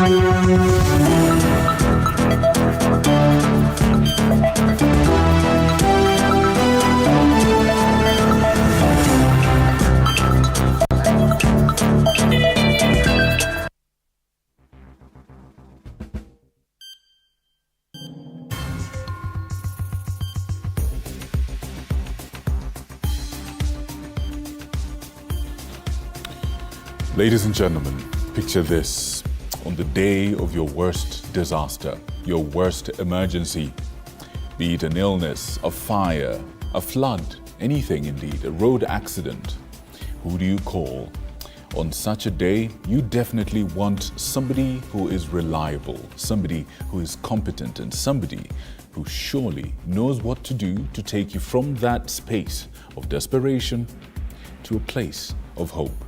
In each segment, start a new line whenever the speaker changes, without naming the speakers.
Ladies and gentlemen, picture this. On the day of your worst disaster, your worst emergency, be it an illness, a fire, a flood, anything indeed, a road accident, who do you call? On such a day, you definitely want somebody who is reliable, somebody who is competent, and somebody who surely knows what to do to take you from that space of desperation to a place of hope.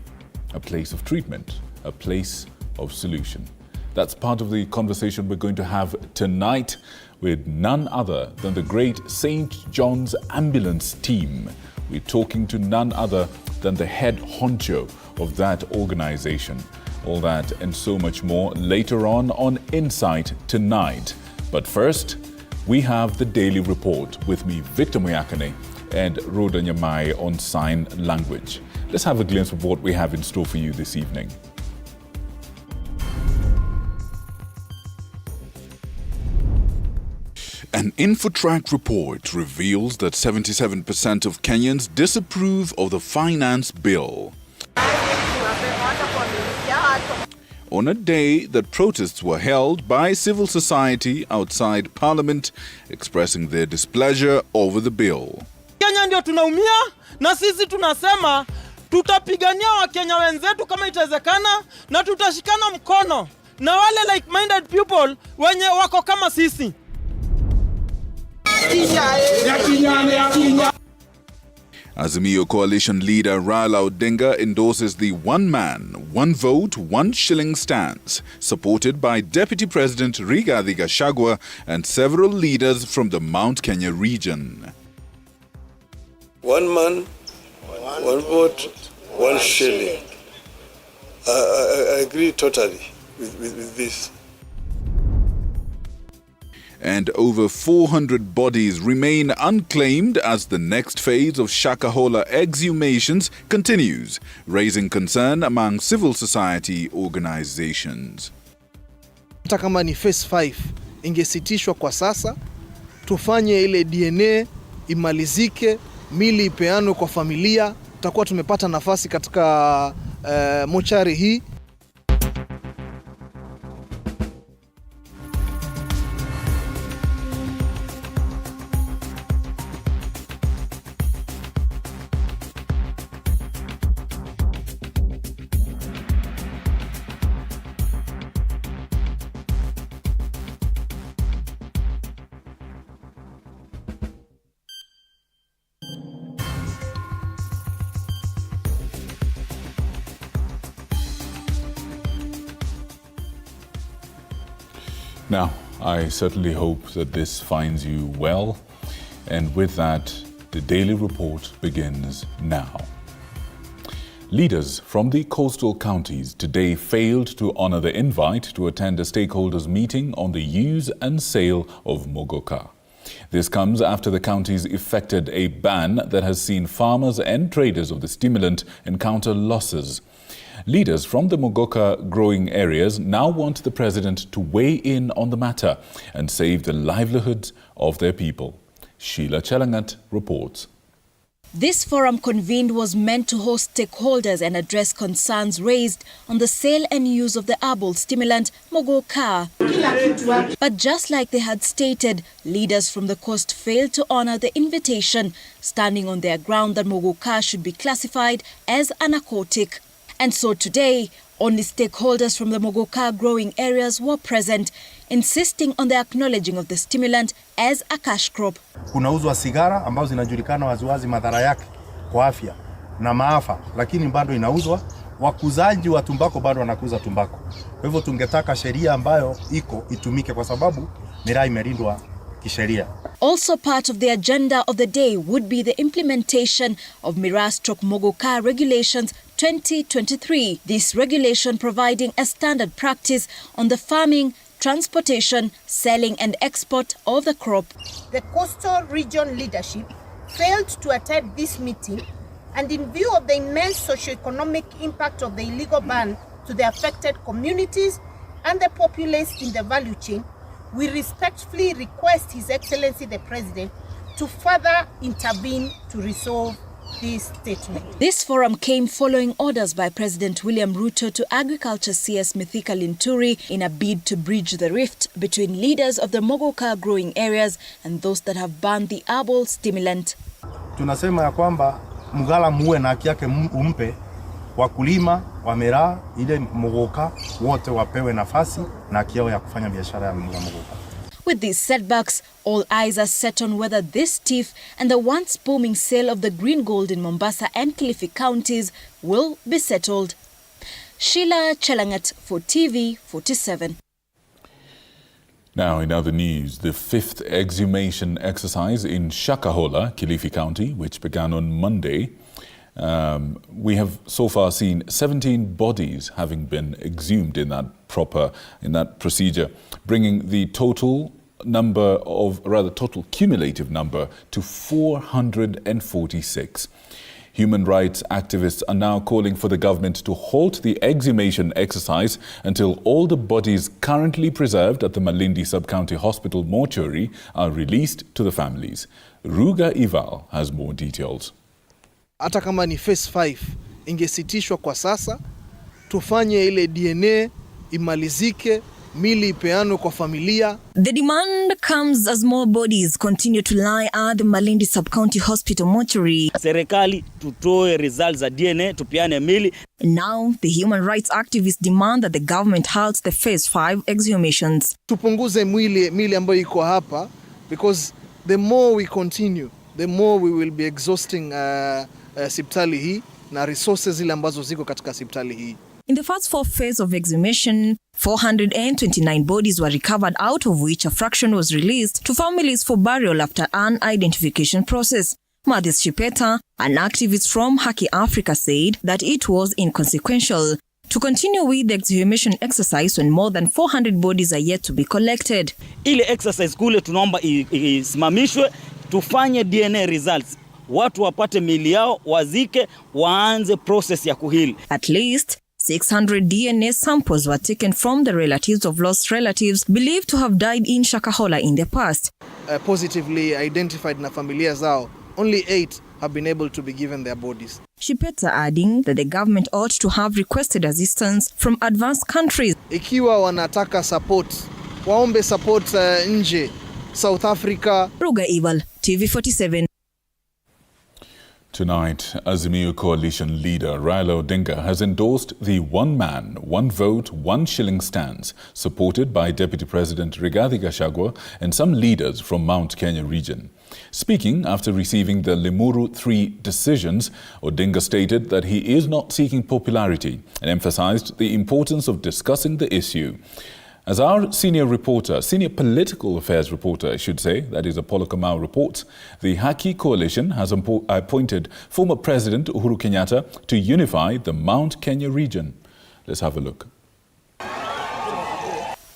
A place of treatment, a place of solution. That's part of the conversation we're going to have tonight with none other than the great St. John's Ambulance team. We're talking to none other than the head honcho of that organization. All that and so much more later on Insight tonight. But first, we have the Daily Report with me, Victor Moyakane, and Rhoda Nyamai on sign language. Let's have a glimpse of what we have in store for you this evening. An InfoTrack report reveals that 77% of Kenyans disapprove of the finance bill. On a day that protests were held by civil society outside Parliament, expressing their displeasure over the bill.
Kenya ndio tunaumia na sisi tunasema tutapigania Wakenya wenzetu kama itawezekana na tutashikana mkono na wale like-minded people wenye wako kama sisi.
Azimio coalition leader Raila Odinga endorses the one man, one vote, one shilling stance, supported by Deputy President Rigathi Gachagua and several leaders from the Mount Kenya region.
One man, one vote, one shilling. I agree totally with this.
And over 400 bodies remain unclaimed as the next phase of Shakahola exhumations continues, raising concern among civil society organizations.
Hata kama ni phase 5 ingesitishwa kwa sasa, tufanye ile DNA imalizike, mili ipeanwe kwa familia, tutakuwa tumepata nafasi katika mochari hii.
Now, I certainly hope that this finds you well. And with that, the Daily Report begins now. Leaders from the coastal counties today failed to honor the invite to attend a stakeholders meeting on the use and sale of Muguka. This comes after the counties effected a ban that has seen farmers and traders of the stimulant encounter losses. Leaders from the Muguka growing areas now want the president to weigh in on the matter and save the livelihoods of their people. Sheila Chelangat reports.
This forum convened was meant to host stakeholders and address concerns raised on the sale and use of the herbal stimulant Muguka. But just like they had stated, leaders from the coast failed to honor the invitation, standing on their ground that Muguka should be classified as a narcotic. And so today, only stakeholders from the Muguka growing areas were present, insisting on the acknowledging of the stimulant as a cash crop.
Kunauzwa sigara ambazo zinajulikana waziwazi madhara yake kwa afya na maafa, lakini bado inauzwa. Wakuzaji wa tumbako bado wanakuza tumbako. Kwa hivyo tungetaka sheria ambayo iko itumike kwa sababu miraa imelindwa kisheria.
Also part of the agenda of the day would be the implementation of Miraa/Muguka regulations 2023. This regulation providing a standard practice on the farming, transportation, selling and export of the crop.
The coastal region leadership failed to attend this meeting, and in view of the immense socio-economic impact of the illegal ban to the affected communities and the populace in the value chain, we respectfully request His Excellency the President to further intervene to resolve this statement.
This forum came following orders by President William Ruto to Agriculture CS Mithika Linturi in a bid to bridge the rift between leaders of the Muguka growing areas and those that have banned the herbal stimulant.
Tunasema ya kwamba mgala muwe na haki yake umpe, wakulima wa miraa ile Muguka wote wapewe nafasi na haki yao ya kufanya biashara ya Muguka.
With these setbacks, all eyes are set on whether this stiff and the once booming sale of the green gold in Mombasa and Kilifi counties will be settled. Sheila Chelangat for TV47.
Now, in other news, the 5th exhumation exercise in Shakahola, Kilifi County, which began on Monday, we have so far seen 17 bodies having been exhumed in that procedure, bringing the total cumulative number to 446. Human rights activists are now calling for the government to halt the exhumation exercise until all the bodies currently preserved at the Malindi Sub-County Hospital mortuary are released to the families. Ruga Ival has more details.
Hata kama ni phase 5 ingesitishwa kwa sasa, tufanye ile DNA imalizike, mili ipeanwe kwa familia.
The demand comes as more bodies continue to lie at the Malindi Sub-County Hospital mortuary.
Serikali tutoe results za DNA tupiane mili.
Now the human rights activists demand that the government halts the phase 5 exhumations.
Tupunguze mili ambayo iko hapa, because the more we continue, the more we will be exhausting hospitali hii na resources zile ambazo ziko katika hospitali hii.
In the first 4 phase of exhumation, 429 bodies were recovered, out of which a fraction was released to families for burial after an identification process. Madhis Shipeta, an activist from Haki Africa, said that it was inconsequential to continue with the exhumation exercise when more than 400 bodies are yet to be collected.
Ile exercise kule tunaomba isimamishwe, tufanye DNA results. Watu wapate mili yao, wazike, waanze process ya kuheal.
At least 600 DNA samples were taken from the relatives of lost relatives believed to have died in Shakahola in the past.
Positively identified na familia zao, only 8 have been able to be given their bodies.
Shipeta adding that the government ought to have requested assistance from advanced countries.
Ikiwa wanataka support, waombe support nje, South Africa.
Ruga Ival, TV47.
Tonight, Azimio coalition leader Raila Odinga has endorsed the one man, one vote, one shilling stance supported by Deputy President Rigathi Gachagua and some leaders from Mount Kenya region. Speaking after receiving the Limuru 3 decisions, Odinga stated that he is not seeking popularity and emphasized the importance of discussing the issue. As our senior political affairs reporter, I should say, that is Apollo Kamau, reports, the Haki coalition has appointed former President Uhuru Kenyatta to unify the Mount Kenya region. Let's have a look.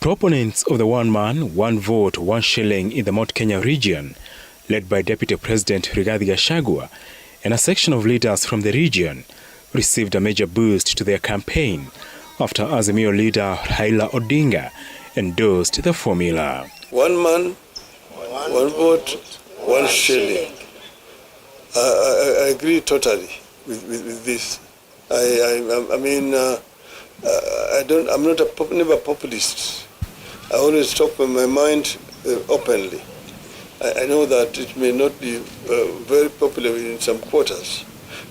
Proponents of the one man, one vote, one shilling in the Mount Kenya region, led by Deputy President Rigathi Gachagua and a section of leaders from the region, received a major boost to their campaign after Azimio leader Raila Odinga endorsed the formula.
One man, one vote, one shilling. I agree totally with this. I'm not never a populist. I always talk with my mind openly. I know that it may not be very popular in some quarters,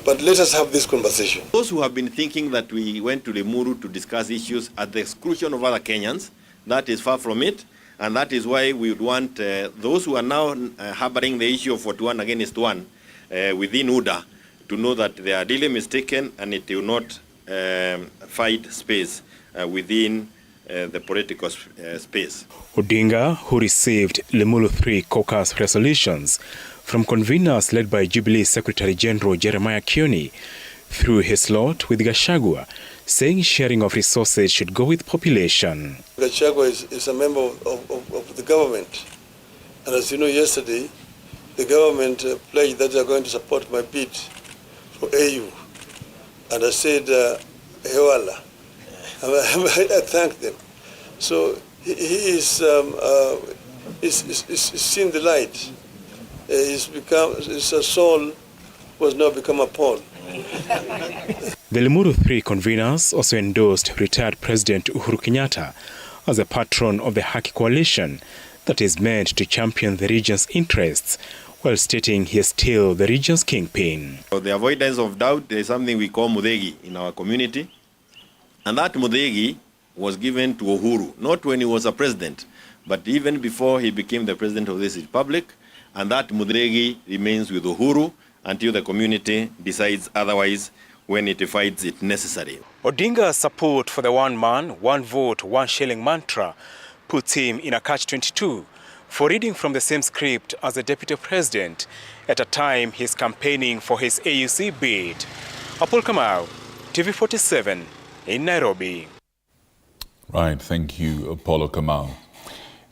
but let us have this conversation.
Those who have been thinking that we went to Limuru to discuss issues at the exclusion of other Kenyans, that is far from it, and that is why we would want those who are now harboring the issue of 41 against 1 within UDA to know that they are really mistaken and it will not find space within the political space.
Odinga, who received Limuru 3 caucus resolutions from conveners led by Jubilee Secretary General Jeremiah Kioni, through his lot with Gachagua, saying sharing of resources should go with population.
Gachagua is a member of the government. And as you know, yesterday, the government pledged that they are going to support my bid for AU. And I said, Hewala. I thanked them. So he is seen the light. His soul was now become a Paul.
The Limuru 3 conveners also endorsed retired President Uhuru Kenyatta as a patron of the Haki Coalition that is meant to champion the region's interests, while stating he is still the region's kingpin.
For the avoidance of doubt, there is something we call Mudegi in our community. And that Mudegi was given to Uhuru, not when he was a president, but even before he became the president of this republic. And that Mudegi remains with Uhuru until the community decides otherwise when it finds it necessary.
Odinga's support for the one man, one vote, one shilling mantra puts him in a catch-22 for reading from the same script as the deputy president at a time he's campaigning for his AUC bid. Apol Kamau, TV47 in Nairobi.
Right, thank you, Apollo Kamau.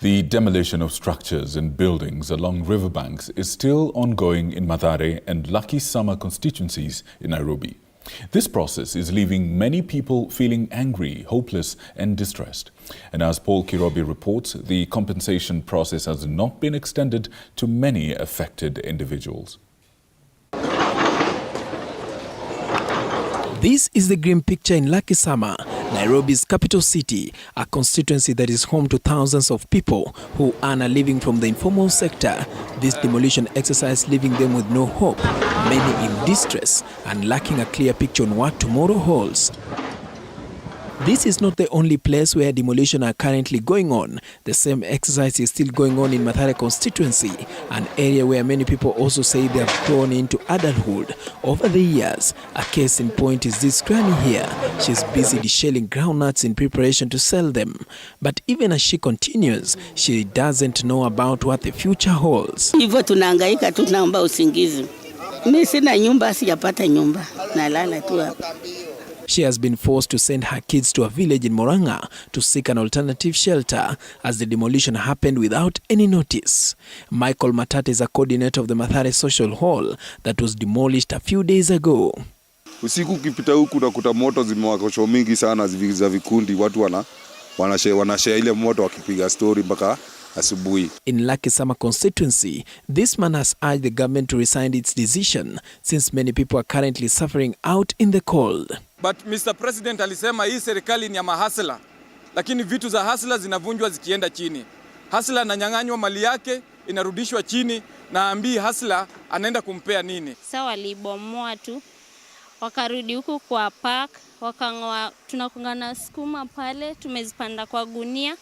The demolition of structures and buildings along riverbanks is still ongoing in Mathare and Lucky Summer constituencies in Nairobi. This process is leaving many people feeling angry, hopeless and distressed. And as Paul Kirobi reports, the compensation process has not been extended to many affected individuals.
This is the grim picture in Lucky Summer, Nairobi's capital city, a constituency that is home to thousands of people who earn a living from the informal sector. This demolition exercise leaving them with no hope, many in distress and lacking a clear picture on what tomorrow holds. This is not the only place where demolition are currently going on. The same exercise is still going on in Mathare constituency, an area where many people also say they have grown into adulthood over the years. A case in point is this granny here. She's busy deshelling groundnuts in preparation to sell them. But even as she continues, she doesn't know about what the future holds.
Hivyo tunahangaika tu, tunaomba usingizi. Mimi sina nyumba, sijapata nyumba. Nalala tu hapa.
She has been forced to send her kids to a village in Moranga to seek an alternative shelter as the demolition happened without any notice. Michael Matate is a coordinator of the Mathare Social Hall that was demolished a few days ago.
Usiku ukipita huku nakuta moto zimewakosho mingi sana za vikundi, watu wanashare ile moto wakipiga story mpaka asubuhi.
In Lucky Summer constituency, this man has urged the government to rescind its decision since many people are currently suffering out in the cold.
But Mr. President alisema hii serikali ni ya mahasla, lakini vitu za hasla zinavunjwa zikienda chini. Hasla ananyang'anywa mali yake, inarudishwa chini, na ambii hasla anaenda kumpea nini.
Sasa walibomoa tu, wakarudi huku kwa park, wakang'oa, tunakungana sukuma pale, tumezipanda kwa gunia.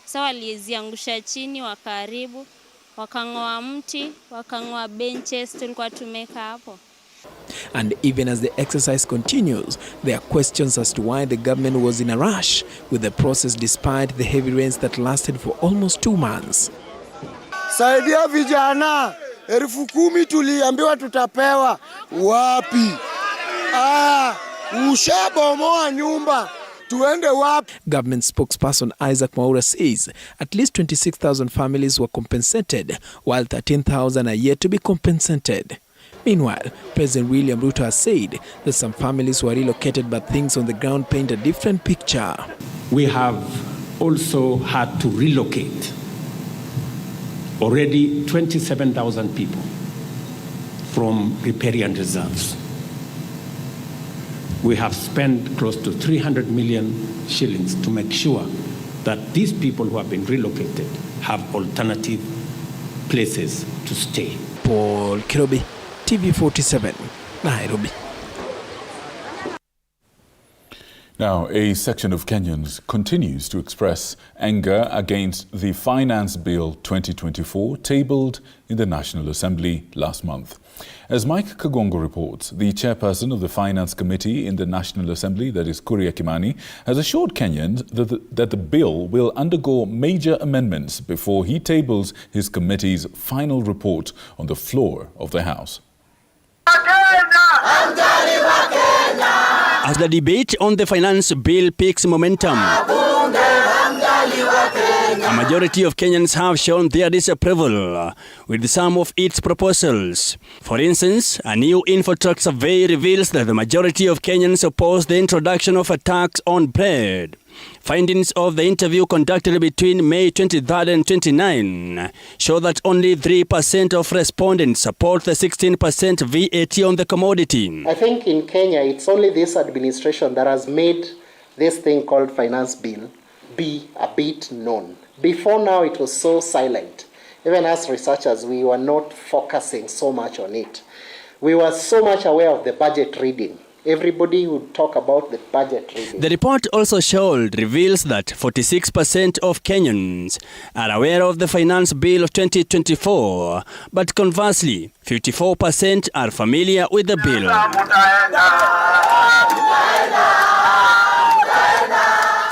Sasa waliziangusha chini, wakaribu, wakang'oa mti, wakang'oa benches tulikuwa tumeka hapo.
And even as the exercise continues, there are questions as to why the government was in a rush with the process despite the heavy rains that lasted for almost 2 months.
Saidia vijana, 10,000 tuliambiwa tutapewa. Wapi? Ushabomoa nyumba. Tuende wapi?
Government spokesperson Isaac Mwaura says at least 26,000 families were compensated, while 13,000 are yet to be compensated. Meanwhile, President William Ruto has said that some families were relocated, but things on the ground paint a different picture.
We have also had to relocate already 27,000 people from riparian reserves. We have spent close to 300 million shillings to make sure that these people who have been relocated have alternative places to stay.
Paul Kirobi, TV47, Nairobi.
Now, a section of Kenyans continues to express anger against the Finance Bill 2024 tabled in the National Assembly last month. As Mike Kagongo reports, the chairperson of the Finance Committee in the National Assembly, that is Kuria Kimani, has assured Kenyans that the bill will undergo major amendments before he tables his committee's final report on the floor of the House.
As the debate on the finance bill picks momentum, a majority of Kenyans have shown their disapproval with some of its proposals. For instance, a new InfoTrack survey reveals that the majority of Kenyans oppose the introduction of a tax on bread. Findings of the interview conducted between May 23rd and 29 show that only 3% of respondents support the 16% VAT on the commodity.
I think in Kenya, it's only this administration that has made this thing called finance bill be a bit known. Before now, it was so silent. Even as researchers, we were not focusing so much on it. We were so much aware of the budget reading. Everybody would talk about the budget reading. The
report also reveals that 46% of Kenyans are aware of the finance bill of 2024, but conversely, 54% are familiar with the bill.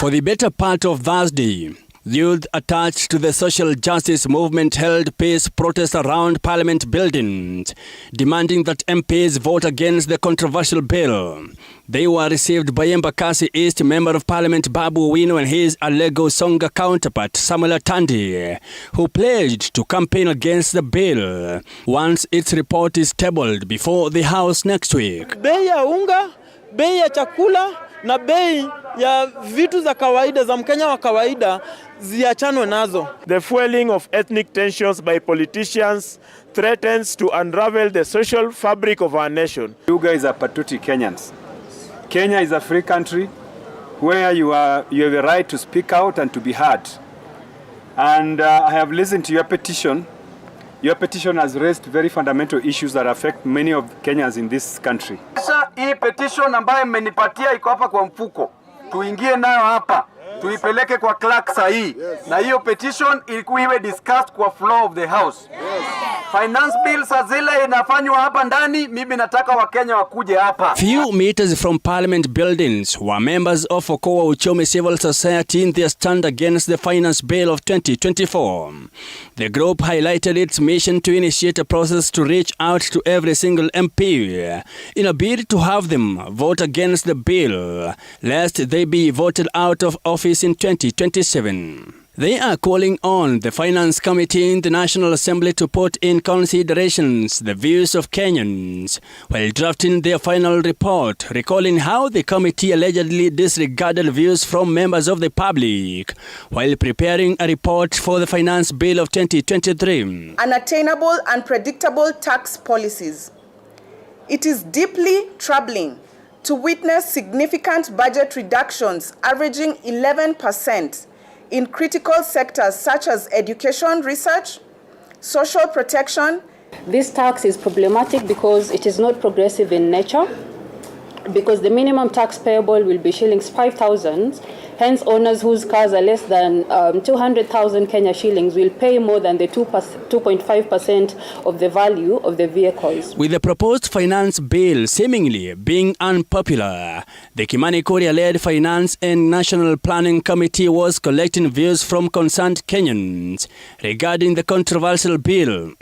For the better part of Thursday, youth attached to the social justice movement held peace protests around Parliament buildings, demanding that MPs vote against the controversial bill. They were received by Embakasi East Member of Parliament Babu Owino and his Alego Songa counterpart Samuel Atandi, who pledged to campaign against the bill once its report is tabled before the House next week.
Bei ya unga, bei ya chakula na bei ya vitu za kawaida za Mkenya wa kawaida ziachanwe nazo.
The fueling of ethnic tensions by politicians threatens to unravel the social fabric of our nation.
You guys are patriotic Kenyans. Kenya is a free country where you have the right to speak out and to be heard. And I have listened to your petition. Your petition has raised very fundamental issues that affect many of Kenyans in this country.
Hii petition ambayo mmenipatia iko hapa kwa mfuko. Tuingie nayo hapa. Tuipeleke kwa clerk sahi. Na hiyo petition ilikuwa iwe discussed kwa floor of the house. Finance bill zile inafanywa hapa ndani, mimi nataka Wakenya wakuje hapa.
Few meters from Parliament buildings were members of Okoa Uchumi Civil Society in their stand against the finance bill of 2024. The group highlighted its mission to initiate a process to reach out to every single MP in a bid to have them vote against the bill, lest they be voted out of office in 2027. They are calling on the Finance Committee in the National Assembly to put in considerations the views of Kenyans while drafting their final report, recalling how the committee allegedly disregarded views from members of the public while preparing a report for the Finance Bill of 2023.
Unattainable and predictable tax policies. It is deeply troubling to witness significant budget reductions averaging 11% in critical sectors such as education, research, social protection.
This tax is problematic because it is not progressive in nature, because the minimum tax payable will be shillings 5,000. Hence, owners whose cars are less than 200,000 Kenya shillings will pay more than the 2.5% of the value of the vehicles.
With the proposed finance bill seemingly being unpopular, the Kimani Kuria-led Finance and National Planning Committee was collecting views from concerned Kenyans regarding the controversial bill.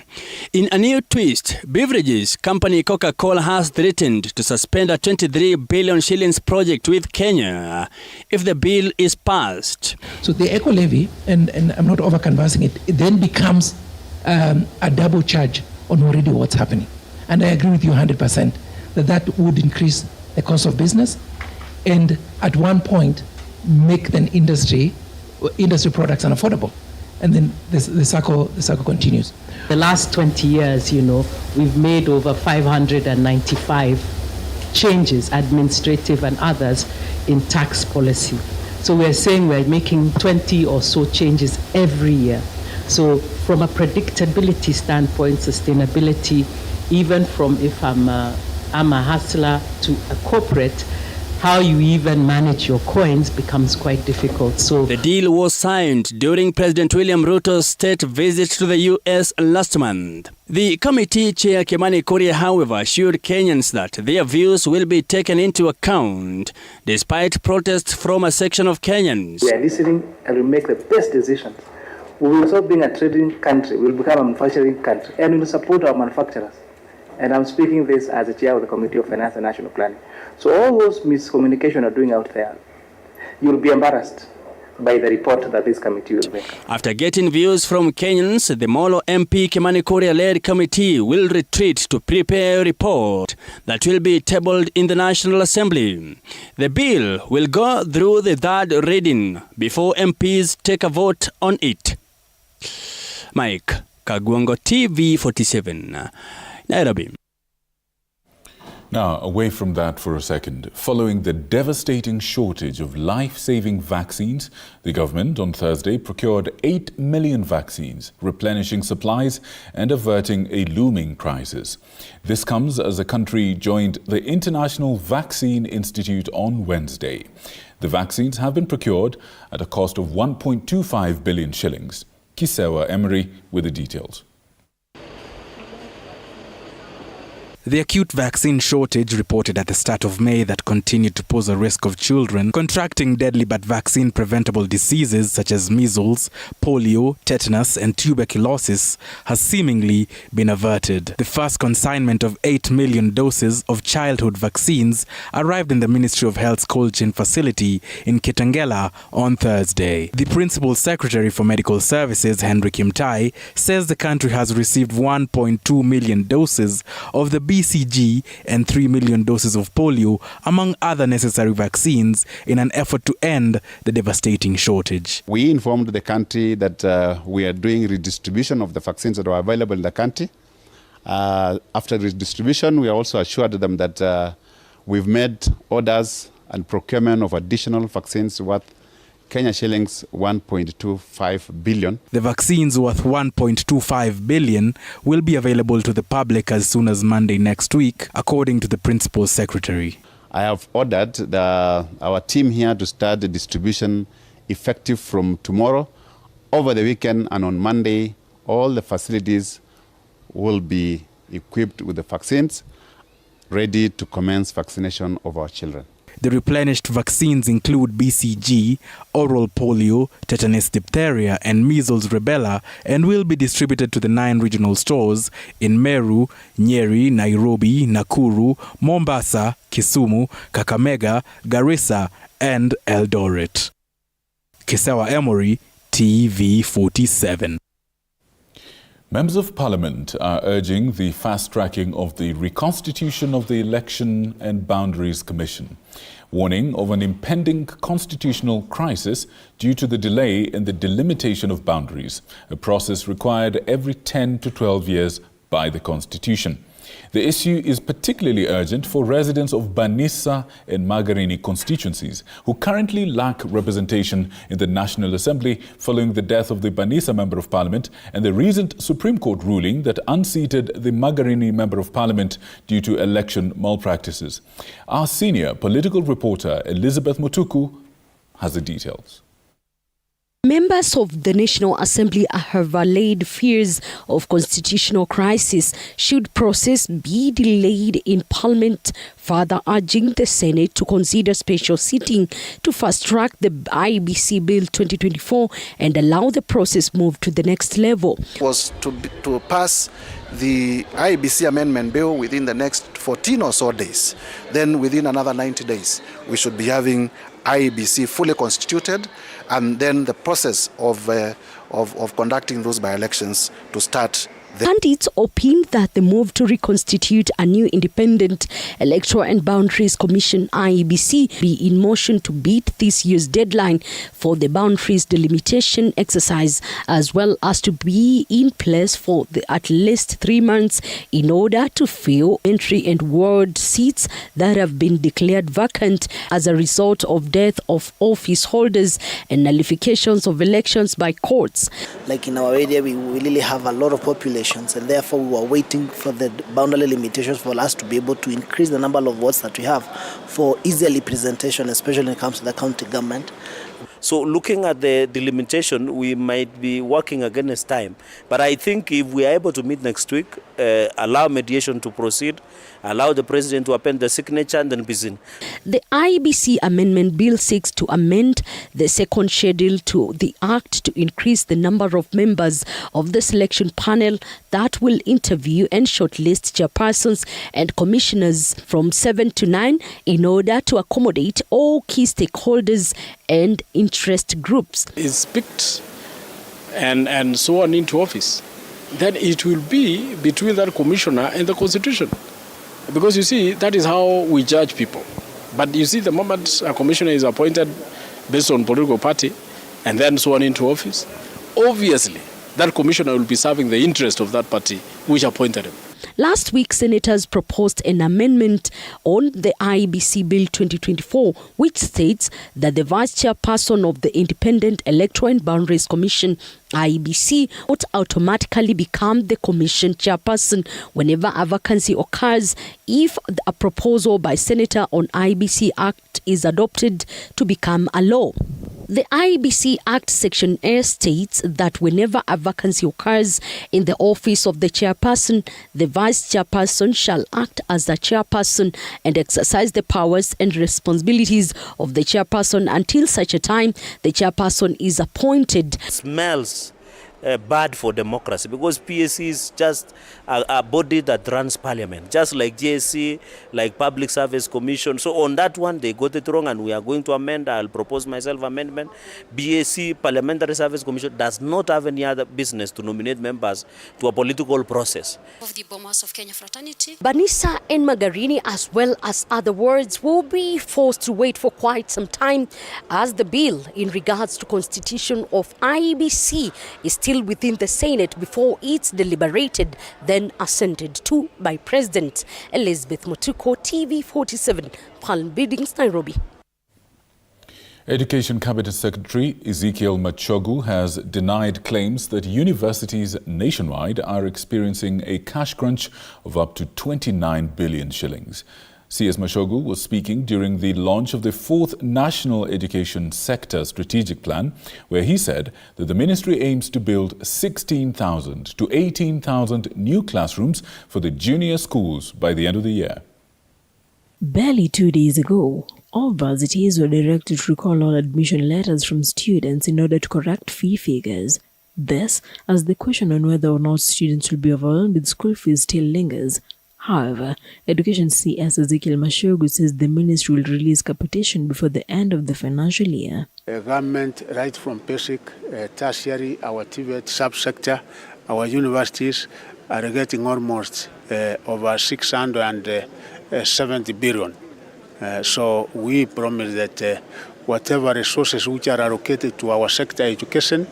In a new twist, beverages company Coca-Cola has threatened to suspend a 23 billion shillings project with Kenya if the bill is passed.
So the eco levy, and I'm not over canvassing it, it then becomes a double charge on already what's happening. And I agree with you 100% that would increase the cost of business and at one point make then industry products unaffordable. And then the circle continues.
The last 20 years, we've made over 595 changes, administrative and others, in tax policy. So we're saying we're making 20 or so changes every year. So from a predictability standpoint, sustainability, even from if I'm a hustler to a corporate, how you even manage your coins becomes quite difficult. So
the deal was signed during President William Ruto's state visit to the US last month. The committee chair Kimani Kuria, however, assured Kenyans that their views will be taken into account despite protests from a section of Kenyans.
We are listening and we make the best decisions. We will stop being a trading country. We will become a manufacturing country, and we will support our manufacturers. And I'm speaking this as the chair of the Committee of Finance and National Planning.
So all those miscommunication are doing out there, you'll be embarrassed by the report that this committee will make.
After getting views from Kenyans, the Molo MP Kimani Kuria-led committee will retreat to prepare a report that will be tabled in the National Assembly. The bill will go through the third reading before MPs take a vote on it. Mike Kagwango, TV47, Nairobi.
Now, away from that for a second. Following the devastating shortage of life-saving vaccines, the government on Thursday procured 8 million vaccines, replenishing supplies and averting a looming crisis. This comes as the country joined the International Vaccine Institute on Wednesday. The vaccines have been procured at a cost of 1.25 billion shillings. Kisewa Emery with the details.
The acute vaccine shortage reported at the start of May that continued to pose a risk of children contracting deadly but vaccine-preventable diseases such as measles, polio, tetanus and tuberculosis has seemingly been averted. The first consignment of 8 million doses of childhood vaccines arrived in the Ministry of Health's cold chain facility in Kitengela on Thursday. The Principal Secretary for Medical Services, Henry Kimtai, says the country has received 1.2 million doses of the BCG and 3 million doses of polio, among other necessary vaccines, in an effort to end the devastating shortage.
We informed the country that we are doing redistribution of the vaccines that are available in the country. After redistribution, we also assured them that we've made orders and procurement of additional vaccines worth Kenya shillings 1.25 billion.
The vaccines worth 1.25 billion will be available to the public as soon as Monday next week, according to the Principal Secretary.
I have ordered our team here to start the distribution effective from tomorrow. Over the weekend and on Monday, all the facilities will be equipped with the vaccines, ready to commence vaccination of our children.
The replenished vaccines include BCG, oral polio, tetanus diphtheria and measles rubella, and will be distributed to the 9 regional stores in Meru, Nyeri, Nairobi, Nakuru, Mombasa, Kisumu, Kakamega, Garissa and Eldoret. Kisewa Emery, TV47.
Members of Parliament are urging the fast-tracking of the reconstitution of the Election and Boundaries Commission, warning of an impending constitutional crisis due to the delay in the delimitation of boundaries, a process required every 10 to 12 years by the Constitution. The issue is particularly urgent for residents of Banissa and Magarini constituencies who currently lack representation in the National Assembly following the death of the Banissa Member of Parliament and the recent Supreme Court ruling that unseated the Magarini Member of Parliament due to election malpractices. Our senior political reporter Elizabeth Mutuku has the details.
Members of the National Assembly have allayed fears of constitutional crisis should process be delayed in Parliament, further urging the Senate to consider special sitting to fast-track the IEBC Bill 2024 and allow the process move to the next level.
Was to pass the IEBC amendment bill within the next 14 or so days. Then within another 90 days, we should be having IEBC fully constituted, and then the process of conducting those by-elections to start.
Pundits opined that the move to reconstitute a new independent Electoral and Boundaries Commission IEBC be in motion to beat this year's deadline for the boundaries delimitation exercise, as well as to be in place for at least 3 months in order to fill entry and ward seats that have been declared vacant as a result of death of office holders and nullifications of elections by courts.
Like in our area, we really have a lot of population, and therefore we were waiting for the boundary limitations for us to be able to increase the number of votes that we have for easy representation, especially when it comes to the county government.
So looking at the delimitation, we might be working against time. But I think if we are able to meet next week, allow mediation to proceed, allow the president to append the signature and then begin.
The IEBC Amendment Bill seeks to amend the second schedule to the Act to increase the number of members of the selection panel that will interview and shortlist chairpersons and commissioners from 7 to 9 in order to accommodate all key stakeholders and interest groups.
Is picked and sworn into office, then it will be between that commissioner and the Constitution. Because you see, that is how we judge people. But you see, the moment a commissioner is appointed based on political party and then sworn into office, obviously that commissioner will be serving the interest of that party which appointed him.
Last week, senators proposed an amendment on the IEBC Bill 2024, which states that the vice chairperson of the Independent Electoral and Boundaries Commission, IEBC, would automatically become the commission chairperson whenever a vacancy occurs if a proposal by senator on IEBC Act is adopted to become a law. The IEBC Act Section A states that whenever a vacancy occurs in the office of the chairperson, the vice chairperson shall act as the chairperson and exercise the powers and responsibilities of the chairperson until such a time the chairperson is appointed.
Smells bad for democracy because PSC is just a body that runs parliament, just like GSC, like Public Service Commission. So on that one, they got it wrong and we are going to amend. I'll propose myself amendment. BAC, Parliamentary Service Commission, does not have any other business to nominate members to a political process.
Of the Bombers of Kenya fraternity.
Banisa and Magarini, as well as other words, will be forced to wait for quite some time as the bill in regards to constitution of IEBC is still within the Senate before it's deliberated, then assented to by President Elizabeth Mutuko, TV47, Palm Buildings, Nairobi.
Education Cabinet Secretary Ezekiel Machogu has denied claims that universities nationwide are experiencing a cash crunch of up to 29 billion shillings. CS Machogu was speaking during the launch of the 4th National Education Sector Strategic Plan, where he said that the ministry aims to build 16,000 to 18,000 new classrooms for the junior schools by the end of the year.
Barely 2 days ago, all varsities were directed to recall all admission letters from students in order to correct fee figures. This, as the question on whether or not students will be overwhelmed with school fees still lingers. However, Education CS Ezekiel Machogu says the ministry will release capitation before the end of the financial year.
The government, right from basic, tertiary, our TVET subsector, our universities are getting almost over 670 billion. So we promise that whatever resources which are allocated to our sector education,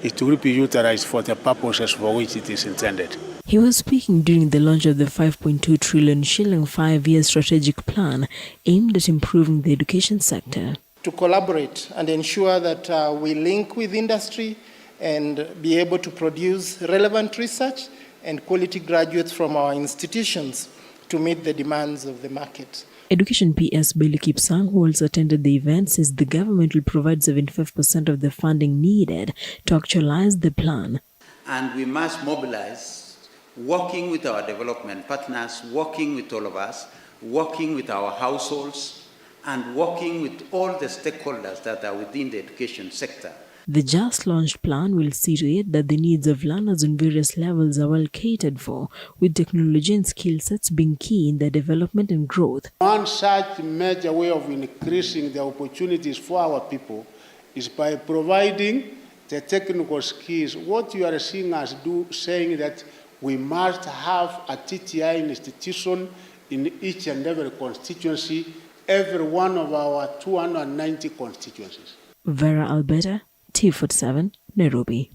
it will be utilized for the purposes for which it is intended.
He was speaking during the launch of the 5.2 trillion shilling 5-year strategic plan aimed at improving the education sector.
To collaborate and ensure that we link with industry and be able to produce relevant research and quality graduates from our institutions to meet the demands of the market.
Education PS Billy Kipsang, who also attended the event, says the government will provide 75% of the funding needed to actualize the plan.
And we must mobilize, working with our development partners, working with all of us, working with our households, and working with all the stakeholders that are within the education sector.
The just launched plan will see to it that the needs of learners on various levels are well catered for, with technology and skill sets being key in their development and growth.
One such major way of increasing the opportunities for our people is by providing the technical skills. What you are seeing us do, saying that we must have a TTI institution in each and every constituency, every one of our 290 constituencies.
Vera Alberta, TV47, Nairobi.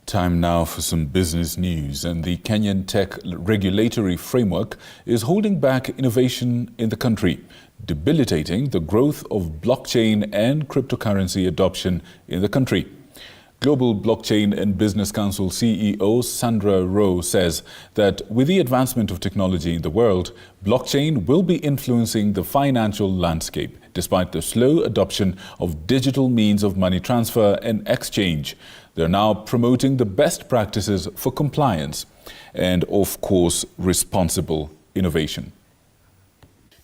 Time now for some business news, and the Kenyan tech regulatory framework is holding back innovation in the country, debilitating the growth of blockchain and cryptocurrency adoption in the country. Global Blockchain and Business Council CEO Sandra Rowe says that with the advancement of technology in the world, blockchain will be influencing the financial landscape, despite the slow adoption of digital means of money transfer and exchange. They're now promoting the best practices for compliance and, of course, responsible innovation.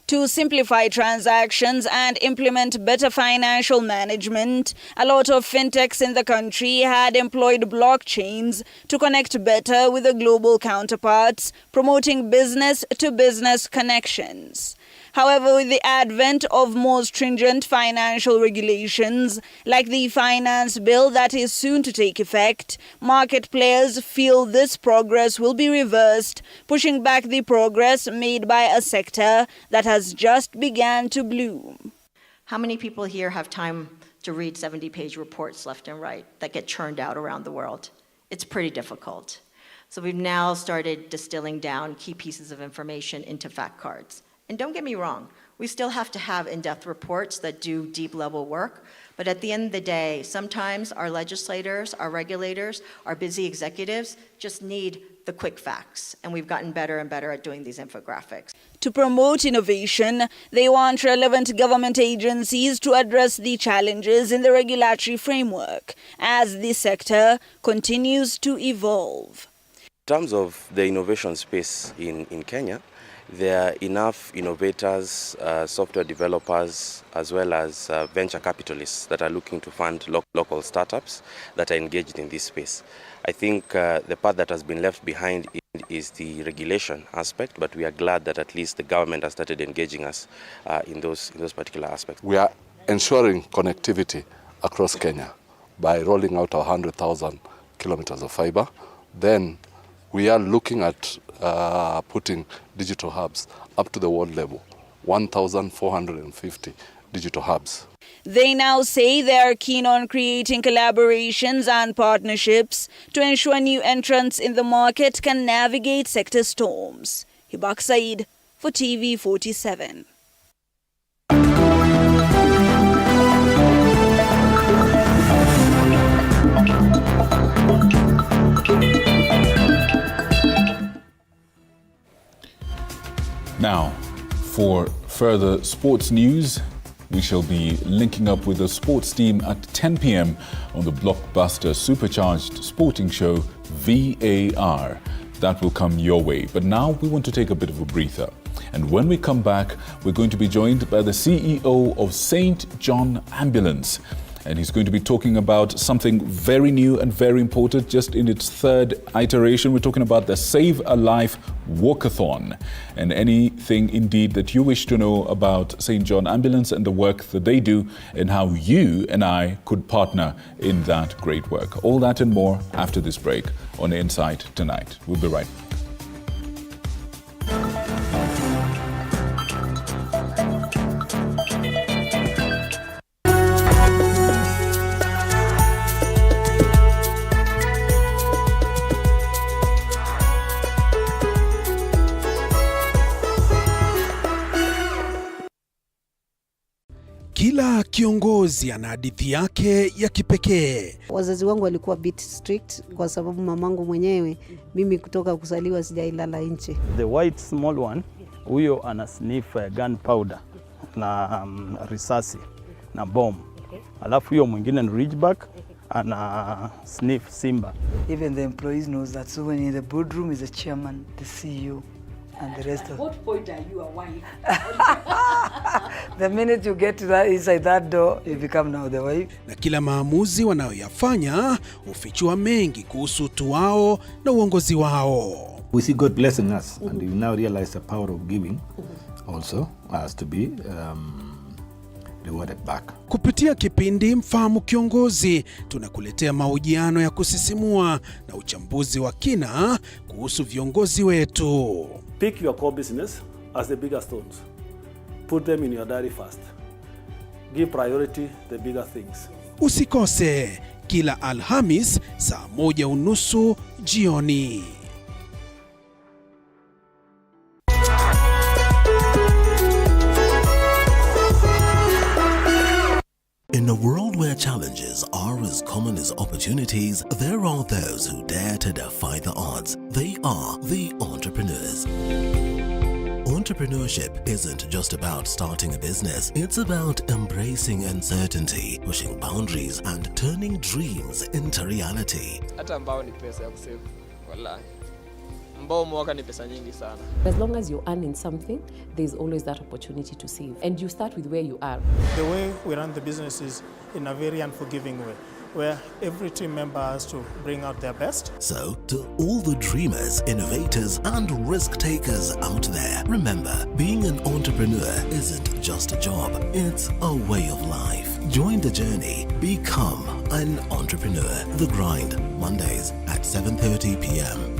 To simplify transactions and implement better financial management, a lot of fintechs in the country had employed blockchains to connect better with their global counterparts, promoting business-to-business connections. However, with the advent of more stringent financial regulations, like the finance bill that is soon to take effect, market players feel this progress will be reversed, pushing back the progress made by a sector that has just begun to bloom.
How many people here have time to read 70-page reports left and right that get churned out around the world? It's pretty difficult. So we've now started distilling down key pieces of information into fact cards. And don't get me wrong, we still have to have in-depth reports that do deep-level work, but at the end of the day, sometimes our legislators, our regulators, our busy executives just need the quick facts, and we've gotten better and better at doing these infographics.
To promote innovation, they want relevant government agencies to address the challenges in the regulatory framework as the sector continues to evolve.
In terms of the innovation space in Kenya, there are enough innovators, software developers, as well as venture capitalists that are looking to fund local startups that are engaged in this space. I think the part that has been left behind is the regulation aspect, but we are glad that at least the government has started engaging us in those particular aspects.
We are ensuring connectivity across Kenya by rolling out our 100,000 kilometers of fiber. Then we are looking at putting digital hubs up to the world level, 1,450 digital hubs.
They now say they are keen on creating collaborations and partnerships to ensure new entrants in the market can navigate sector storms. Hibak Said for TV47.
Now, for further sports news, we shall be linking up with the sports team at 10 p.m. on the blockbuster supercharged sporting show VAR. That will come your way. But now we want to take a bit of a breather. And when we come back, we're going to be joined by the CEO of St. John Ambulance. And he's going to be talking about something very new and very important, just in its third iteration. We're talking about the Save a Life Walkathon. And anything indeed that you wish to know about St. John Ambulance and the work that they do and how you and I could partner in that great work. All that and more after this break on Insight Tonight. We'll be right back.
Kila kiongozi ana hadithi yake ya kipekee.
Wazazi wangu walikuwa bit strict kwa sababu mamangu mwenyewe mimi kutoka kuzaliwa sijailala nje.
The white small one, huyo ana sniff gunpowder na risasi na bomb. Alafu huyo mwingine ni ridgeback ana sniff simba.
Even the employees knows that, so when in the boardroom is the chairman, the CEO. And the rest of
what point are you a wife?
The minute you get to that inside that door, you become now the wife.
Na kila maamuzi wanayoyafanya hufichua mengi kuhusu utu wao na uongozi wao.
We see God blessing us, and we now realize the power of giving also has to be rewarded back.
Kupitia kipindi Mfahamu Kiongozi, tunakuletea mahojiano ya kusisimua na uchambuzi wa kina kuhusu viongozi wetu.
Pick your core business as the bigger stones. Put them in your diary first. Give priority the bigger things.
Usikose kila Alhamis saa 1:30 jioni.
In a world
where challenges are as common as opportunities, there are those who dare to defy the odds. They are the entrepreneurs. Entrepreneurship isn't just about starting a business, it's about embracing uncertainty, pushing boundaries and turning dreams into reality.
Hata mbao ni pesa ya kusave. Wallahi. Mbao mwaka ni pesa nyingi sana.
As long as you're earning something, there's always that opportunity to save. And you start with where you are.
The way we run the business is in a very unforgiving way, where every team member has to bring out their best.
So, to all the dreamers, innovators, and risk takers out there, remember, being an entrepreneur isn't just a job, it's a way of life. Join the journey. Become an entrepreneur. The Grind, Mondays at 7:30 p.m.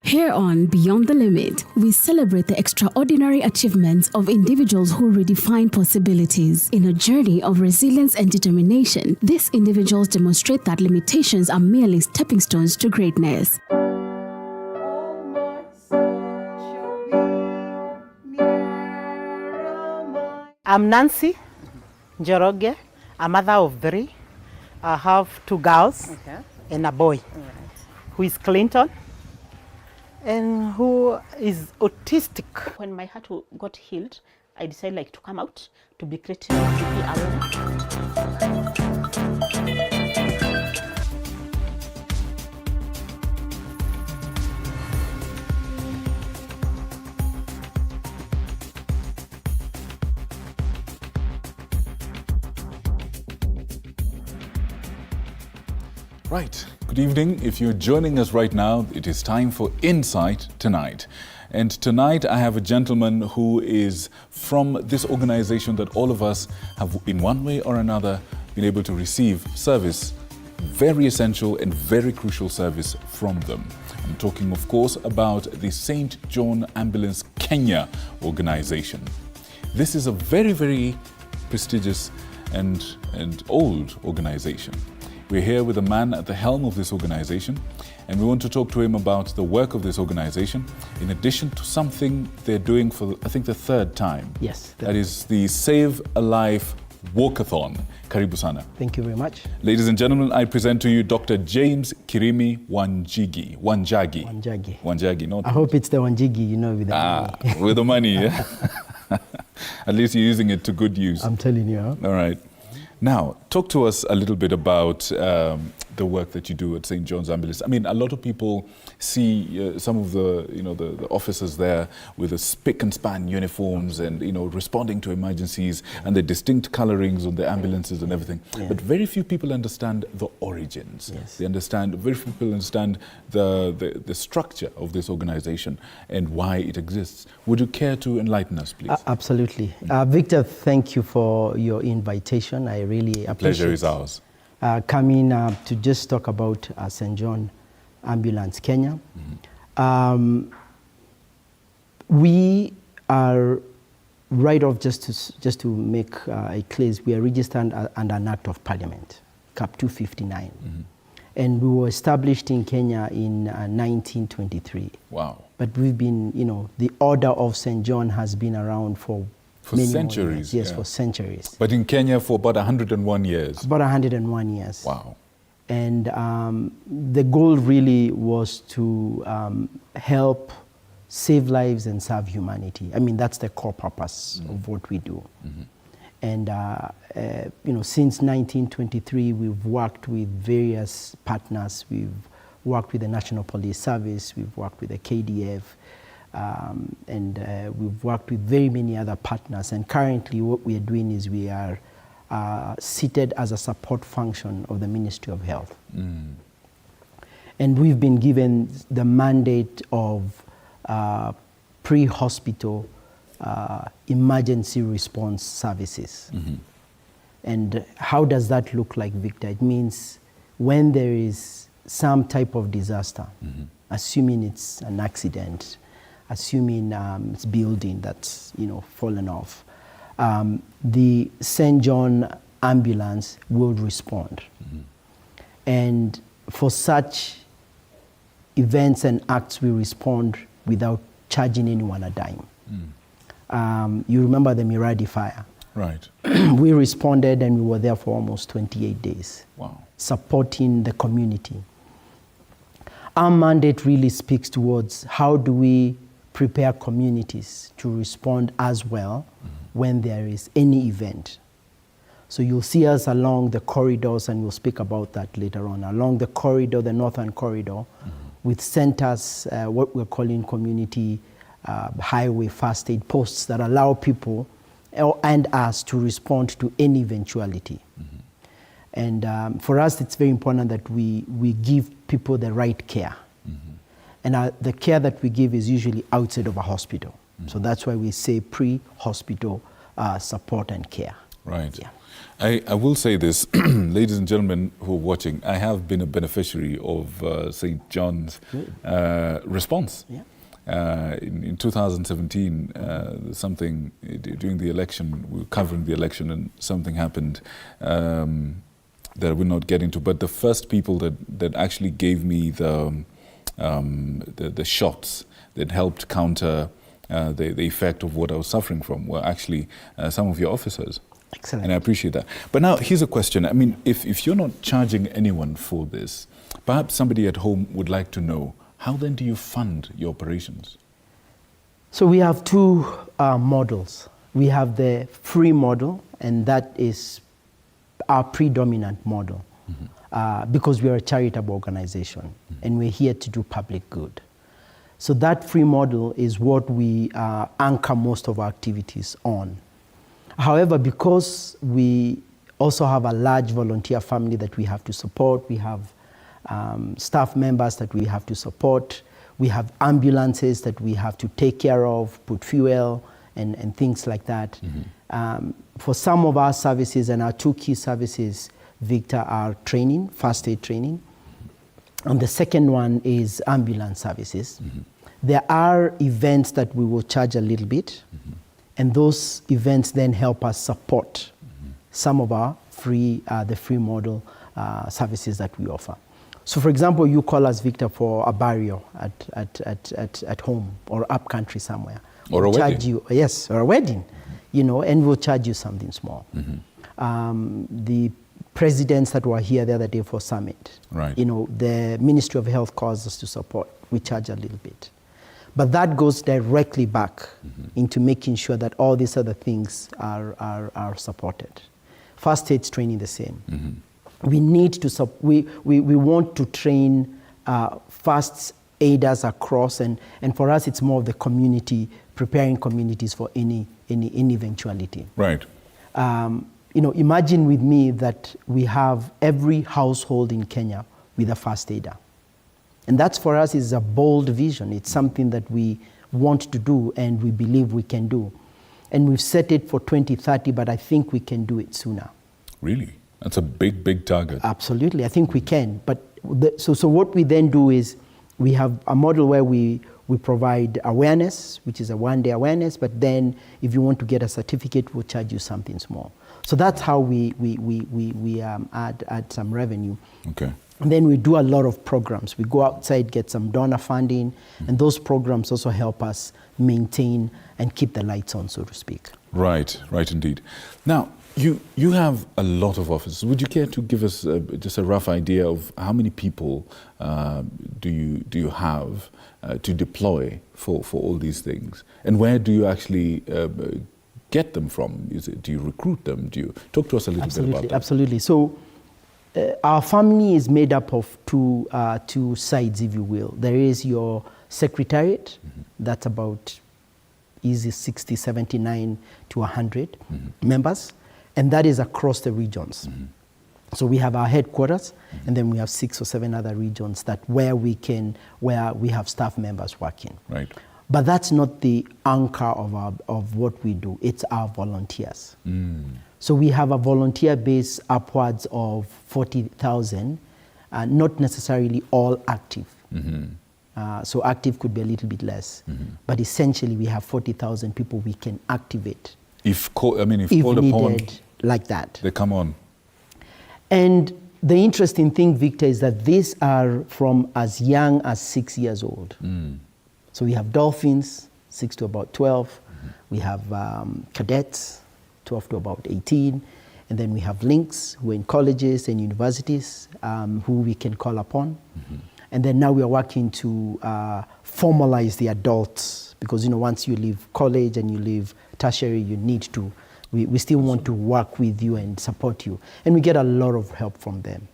Here on Beyond the Limit, we celebrate the extraordinary achievements of individuals who redefine possibilities. In a journey of resilience and determination, these individuals demonstrate that limitations are merely stepping stones to greatness.
I'm Nancy Njoroge, a mother of 3. I have 2 girls and a boy who is Clinton and who is autistic.
When my heart got healed, I decided to come out, to be creative, to be aware.
Right. Good evening. If you're joining us right now, it is time for Insight Tonight. And tonight I have a gentleman who is from this organization that all of us have in one way or another been able to receive service, very essential and very crucial service from them. I'm talking, of course, about the St. John Ambulance Kenya organization. This is a very, very prestigious and old organization. We're here with a man at the helm of this organization, and we want to talk to him about the work of this organization, in addition to something they're doing for, I think, the 3rd time.
Yes.
That is the Save a Life Walkathon. Karibu sana.
Thank you very much.
Ladies and gentlemen, I present to you Dr. James Kirimi Wanjagi. Not
I hope it's the Wanjigi, with the money.
With the money, yeah? At least you're using it to good use.
I'm telling you. Huh?
All right. Now, talk to us a little bit about the work that you do at St. John's Ambulance. I mean, a lot of people see some of the officers there with the spick and span uniforms and, responding to emergencies and the distinct colorings on the ambulances and everything.
Yeah.
But very few people understand the origins.
Yes.
Very few people understand the structure of this organization and why it exists. Would you care to enlighten us, please?
Absolutely. Victor, thank you for your invitation. I really appreciate it.
Pleasure is ours.
Coming to just talk about St. John Ambulance Kenya.
Mm-hmm.
We are right off just to make a clear, we are registered under an Act of Parliament, Cap 259.
Mm-hmm.
And we were established in Kenya in 1923.
Wow.
But we've been, the Order of St. John has been around for many
centuries.
Yes,
yeah.
for centuries.
But in Kenya for about 101 years.
About 101 years.
Wow.
And the goal really was to help save lives and serve humanity. I mean, that's the core purpose of what we do.
Mm-hmm.
And, since 1923, we've worked with various partners. We've worked with the National Police Service, we've worked with the KDF, and we've worked with very many other partners. And currently what we are doing is we are seated as a support function of the Ministry of Health.
Mm.
And we've been given the mandate of pre-hospital emergency response services.
Mm-hmm.
And how does that look like, Victor? It means when there is some type of disaster,
mm-hmm.
assuming it's an accident, assuming it's building that's fallen off, the St. John Ambulance will respond.
Mm-hmm.
And for such events and acts, we respond without charging anyone a dime. You remember the Miradi fire?
Right.
We responded and we were there for almost 28 days.
Wow.
Supporting the community. Our mandate really speaks towards how do we prepare communities to respond as well when there is any event. So you'll see us along the corridors, and we'll speak about that later on, along the corridor, the northern corridor, with centers, what we're calling community highway fast aid posts that allow people and us to respond to any eventuality. And for us, it's very important that we give people the right care. And the care that we give is usually outside of a hospital. So that's why we say pre-hospital support and care.
Right.
Yeah.
I will say this, ladies and gentlemen who are watching, I have been a beneficiary of St. John's response.
Yeah.
In 2017, something during the election, we were covering the election, and something happened that I will not get into. But the first people that actually gave me the shots that helped counter the effect of what I was suffering from were actually some of your officers.
Excellent.
And I appreciate that. But now here's a question. I mean, if you're not charging anyone for this, perhaps somebody at home would like to know, how then do you fund your operations?
So we have two models. We have the free model, and that is our predominant model because we are a charitable organization and we're here to do public good. So that free model is what we anchor most of our activities on. However, because we also have a large volunteer family that we have to support, we have staff members that we have to support, we have ambulances that we have to take care of, put fuel and things like that. For some of our services, and our two key services, Victor, are training, first aid training. And the second one is ambulance services. There are events that we will charge a little bit, and those events then help us support some of our the free model services that we offer. So for example, you call us, Victor, for a burial at home or up country somewhere.
Or a wedding.
You, yes, or a wedding, you know, and we'll charge you something small. The presidents that were here the other day for summit,
right.
You know, the Ministry of Health calls us to support. We charge a little bit. But that goes directly back into making sure that all these other things are supported. First aid training the same. We need to, we want to train first aiders across, and for us it's more of the community, preparing communities for any eventuality.
Right.
You know, imagine with me that we have every household in Kenya with a first aider. And that's for us is a bold vision. It's something that we want to do and we believe we can do. And we've set it for 2030, but I think we can do it sooner.
Really? That's a big, big target.
Absolutely, I think we can. But so what we then do is we have a model where we provide awareness, which is a one-day awareness, but then if you want to get a certificate, we'll charge you something small. So that's how we add some revenue.
Okay.
And then we do a lot of programs. We go outside, get some donor funding, and those programs also help us maintain and keep the lights on, so to speak.
Right, right indeed. Now, you have a lot of officers. Would you care to give us just a rough idea of how many people do you have to deploy for all these things? And where do you actually get them from? Do you recruit them? Do you talk to us a little bit about that?
Absolutely. So our family is made up of two sides, if you will. There is your secretariat, that's about easy 60, 79 to 100 members, and that is across the regions. So we have our headquarters, and then we have 6 or 7 other regions where we have staff members working.
Right.
But that's not the anchor of what we do. It's our volunteers. So we have a volunteer base upwards of 40,000, not necessarily all active. So active could be a little bit less, but essentially we have 40,000 people we can activate. If called upon, like that.
They come on.
And the interesting thing, Victor, is that these are from as young as 6 years old. So we have dolphins, 6 to about 12. We have cadets, 12 to about 18. And then we have links who are in colleges and universities who we can call upon. And then now we are working to formalize the adults, because once you leave college and you leave tertiary, you need to, we still want to work with you and support you. And we get a lot of help from them.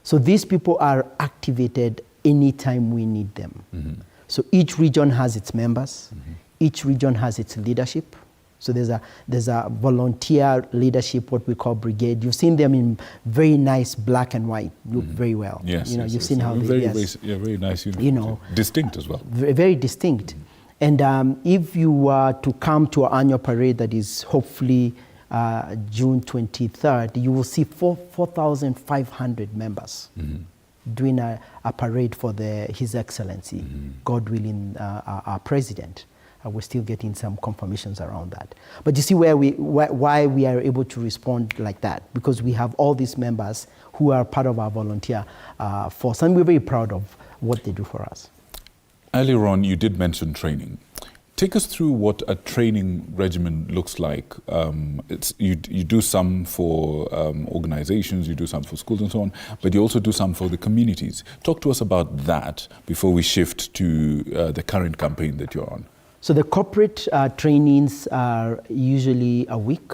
So these people are activated anytime we need them. So each region has its members. Each region has its leadership. So there's a volunteer leadership, what we call brigade. You've seen them in very nice black and white, look very well.
Yes,
you've seen how they,
very nice uniform. Distinct as well.
Very distinct. And if you were to come to our annual parade that is hopefully June 23rd, you will see 4,500 members doing a parade for His Excellency, God willing, our president. We're still getting some confirmations around that. But you see why we are able to respond like that, because we have all these members who are part of our volunteer force, and we're very proud of what they do for us.
Earlier on, you did mention training. Take us through what a training regimen looks like. You do some for organizations, you do some for schools and so on, but you also do some for the communities. Talk to us about that before we shift to the current campaign that you're on.
So the corporate trainings are usually a week.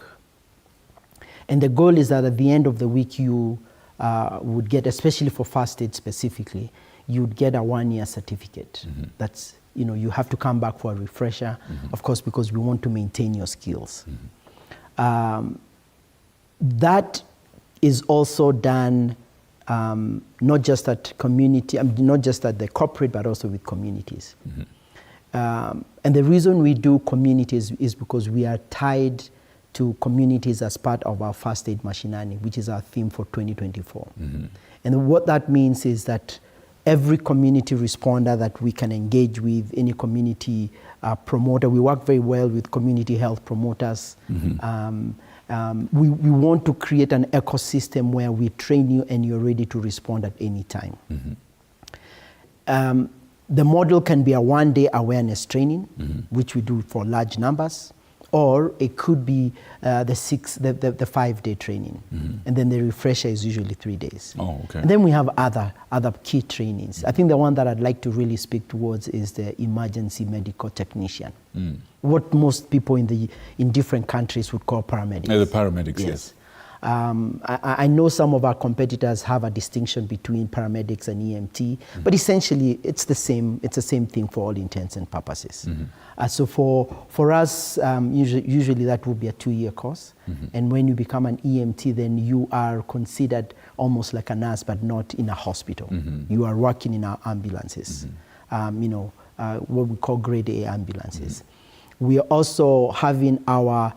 And the goal is that at the end of the week, you would get, especially for first aid specifically, you'd get a 1-year certificate. That's, you have to come back for a refresher, of course, because we want to maintain your skills. That is also done not just at community, not just at the corporate, but also with communities. And the reason we do communities is because we are tied to communities as part of our first aid machinani, which is our theme for 2024. And what that means is that every community responder that we can engage with, any community promoter, we work very well with community health promoters. We want to create an ecosystem where we train you and you're ready to respond at any time. The model can be a 1-day awareness training, which we do for large numbers, or it could be the 5-day training. And then the refresher is usually 3 days.
Oh, okay.
And then we have other key trainings. I think the one that I'd like to really speak towards is the emergency medical technician. What most people in different countries would call paramedics.
The paramedics, yes.
I know some of our competitors have a distinction between paramedics and EMT, but essentially it's the same thing for all intents and purposes. So for us, usually that will be a 2-year course. And when you become an EMT, then you are considered almost like a nurse, but not in a hospital. You are working in our ambulances, what we call grade A ambulances. We are also having our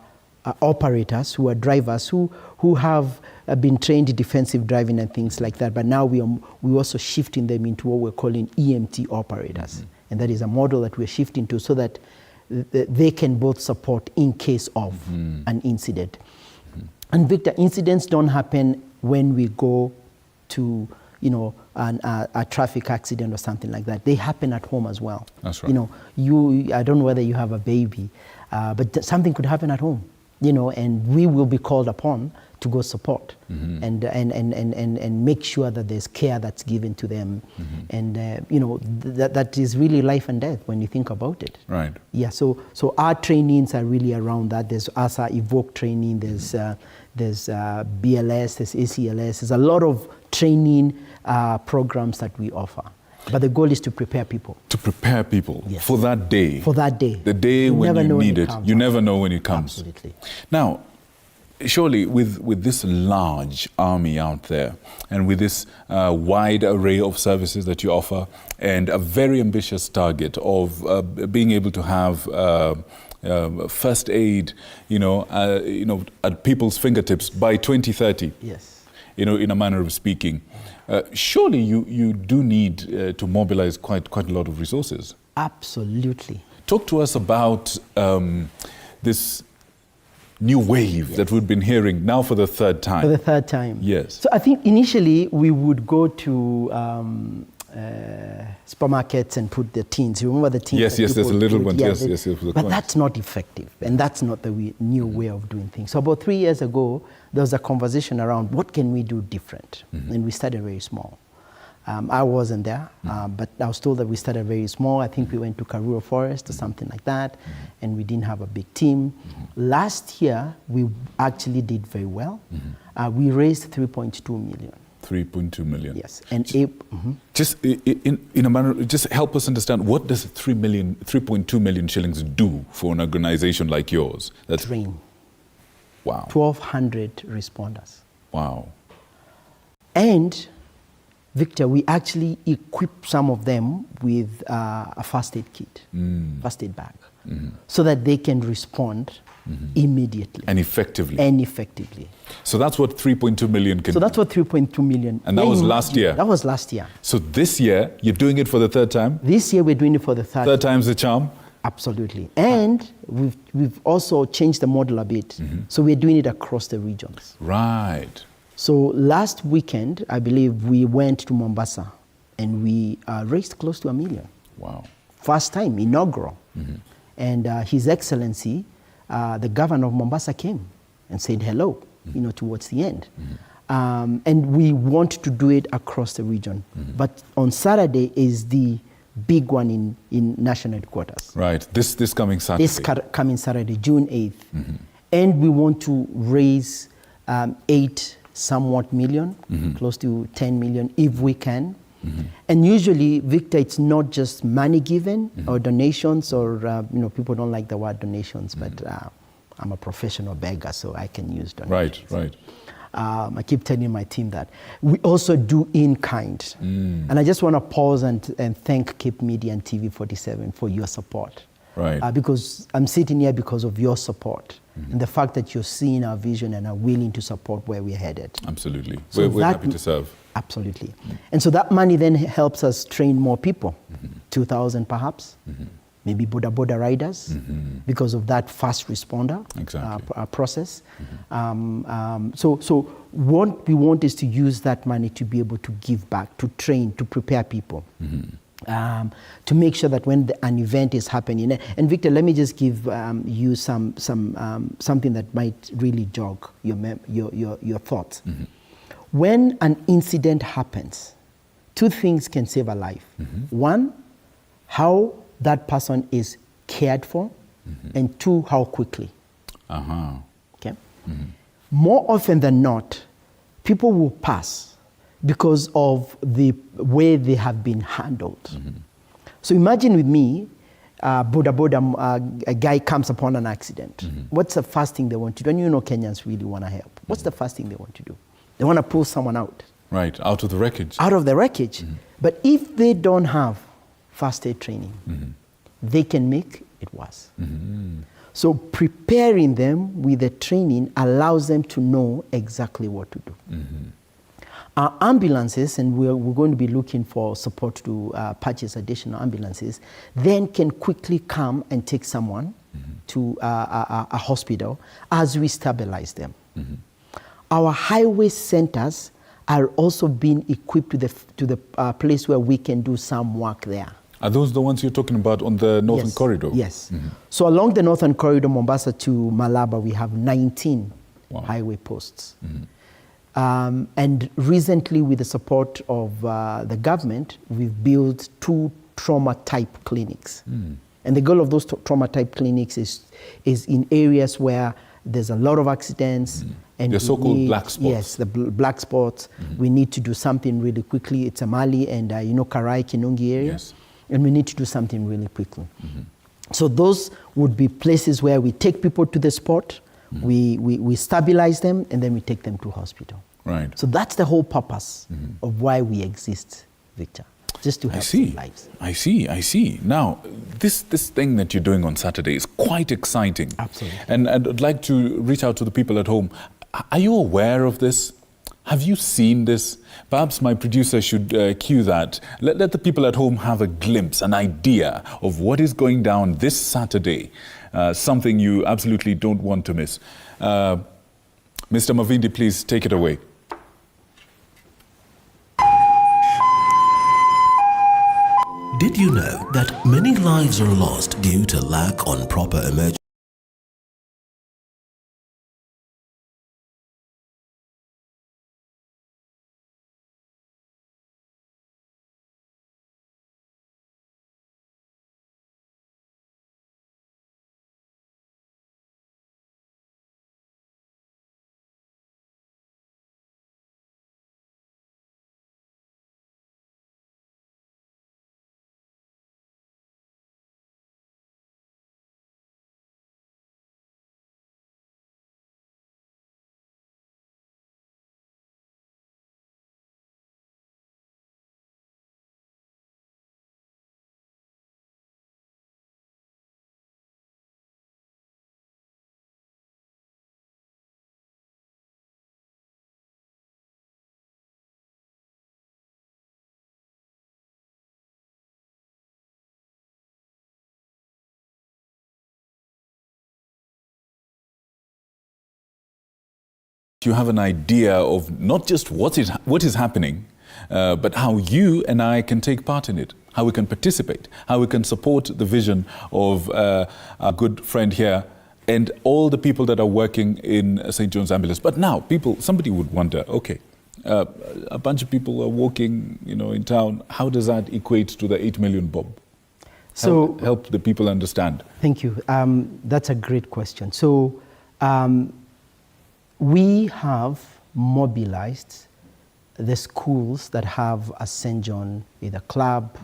operators who are drivers who have been trained in defensive driving and things like that, but now we're also shifting them into what we're calling EMT operators. And that is a model that we're shifting to so that they can both support in case of an incident. And Victor, incidents don't happen when we go to a traffic accident or something like that. They happen at home as well.
That's right.
I don't know whether you have a baby, but something could happen at home. And we will be called upon to go support and make sure that there's care that's given to them. And, that is really life and death when you think about it.
Right.
Yeah, so our trainings are really around that. There's ASA Evoke training, there's BLS, there's ACLS. There's a lot of training programs that we offer. But the goal is to prepare people. To prepare people
for that day.
For that day.
The day when you need it. You never know when it comes.
Absolutely.
Now, surely with this large army out there and with this wide array of services that you offer and a very ambitious target of being able to have first aid, at people's fingertips by 2030.
Yes.
In a manner of speaking. Surely you do need to mobilize quite a lot of resources.
Absolutely.
Talk to us about this new wave that we've been hearing now for the third time.
For the third time.
Yes.
So I think initially we would go to supermarkets and put the tins. You remember the tins?
Yes, yes, there's a little one. Yes, yes, yes.
But that's not effective, and that's not the new way of doing things. So about 3 years ago, there was a conversation around what can we do different, and we started very small. I wasn't there, but I was told that we started very small. I think we went to Karura Forest or something like that, and we didn't have a big team. Last year, we actually did very well. We raised 3.2 million.
3.2 million.
Yes, and
just in a manner, just help us understand, what does 3.2 million shillings do for an organization like yours? That's
train.
Wow.
1,200 responders.
Wow.
And Victor, we actually equip some of them with a first aid kit, first aid bag, so that they can respond immediately.
And effectively.
And effectively.
So that's what 3.2 million can do.
So that's what 3.2 million.
And that was last year.
That was last year.
So this year, you're doing it for the third time?
This year, we're doing it for the third time.
Third time's the charm?
Absolutely. And we've also changed the model a bit. So we're doing it across the regions.
Right.
So last weekend, I believe, we went to Mombasa and we raised close to $1 million.
Wow.
First time, inaugural. And His Excellency, the governor of Mombasa, came and said hello, towards the end. And we want to do it across the region. But on Saturday is the big one in national headquarters.
Right, this coming Saturday.
This coming Saturday, June 8th. And we want to raise 8 somewhat million, close to 10 million if we can. And usually, Victor, it's not just money given or donations, or people don't like the word donations, but I'm a professional beggar, so I can use donations.
Right.
I keep telling my team that. We also do in kind. And I just want to pause and thank Cape Media and TV47 for your support.
Right.
Because I'm sitting here because of your support. And the fact that you're seeing our vision and are willing to support where we're headed.
Absolutely.
So
we're happy to serve.
Absolutely. And so that money then helps us train more people, 2,000 perhaps, maybe boda riders, because of that fast responder process. So what we want is to use that money to be able to give back, to train, to prepare people. To make sure that when an event is happening, and Victor, let me just give you something that might really jog your thoughts. When an incident happens, 2 things can save a life. One, how that person is cared for, and 2, how quickly. Okay. More often than not, people will pass because of the way they have been handled. So imagine with me, a guy comes upon an accident. What's the first thing they want to do? And Kenyans really want to help. What's the first thing they want to do? They want to pull someone out.
Right, out of the wreckage.
Out of the wreckage. But if they don't have first aid training, they can make it worse. So preparing them with the training allows them to know exactly what to do. Our ambulances, and we're going to be looking for support to purchase additional ambulances, then can quickly come and take someone to a hospital as we stabilize them. Our highway centers are also being equipped to the place where we can do some work there.
Are those the ones you're talking about on the Northern Corridor?
Yes. So along the Northern Corridor, Mombasa to Malaba, we have 19 highway posts. And recently, with the support of the government, we've built 2 trauma-type clinics. And the goal of those trauma-type clinics is in areas where there's a lot of accidents. And
the so-called black spots.
Yes, the black spots. We need to do something really quickly. It's Amali and Karai, Kinungi area.
Yes.
And we need to do something really quickly. So those would be places where we take people to the spot, we stabilize them, and then we take them to hospital.
Right.
So that's the whole purpose of why we exist, Victor. Just to help lives.
I see. Now, this thing that you're doing on Saturday is quite exciting.
Absolutely.
And I'd like to reach out to the people at home. Are you aware of this? Have you seen this? Perhaps my producer should cue that. Let the people at home have a glimpse, an idea of what is going down this Saturday. Something you absolutely don't want to miss. Mr. Mavindi, please take it away.
Did you know that many lives are lost due to lack on proper emergency?
You have an idea of not just what is happening, but how you and I can take part in it, how we can participate, how we can support the vision of our good friend here and all the people that are working in St. John's Ambulance. But now, somebody would wonder, okay, a bunch of people are walking, in town. How does that equate to the 8 million bob?
So
help the people understand.
Thank you. That's a great question. So we have mobilized the schools that have a St. John, either club,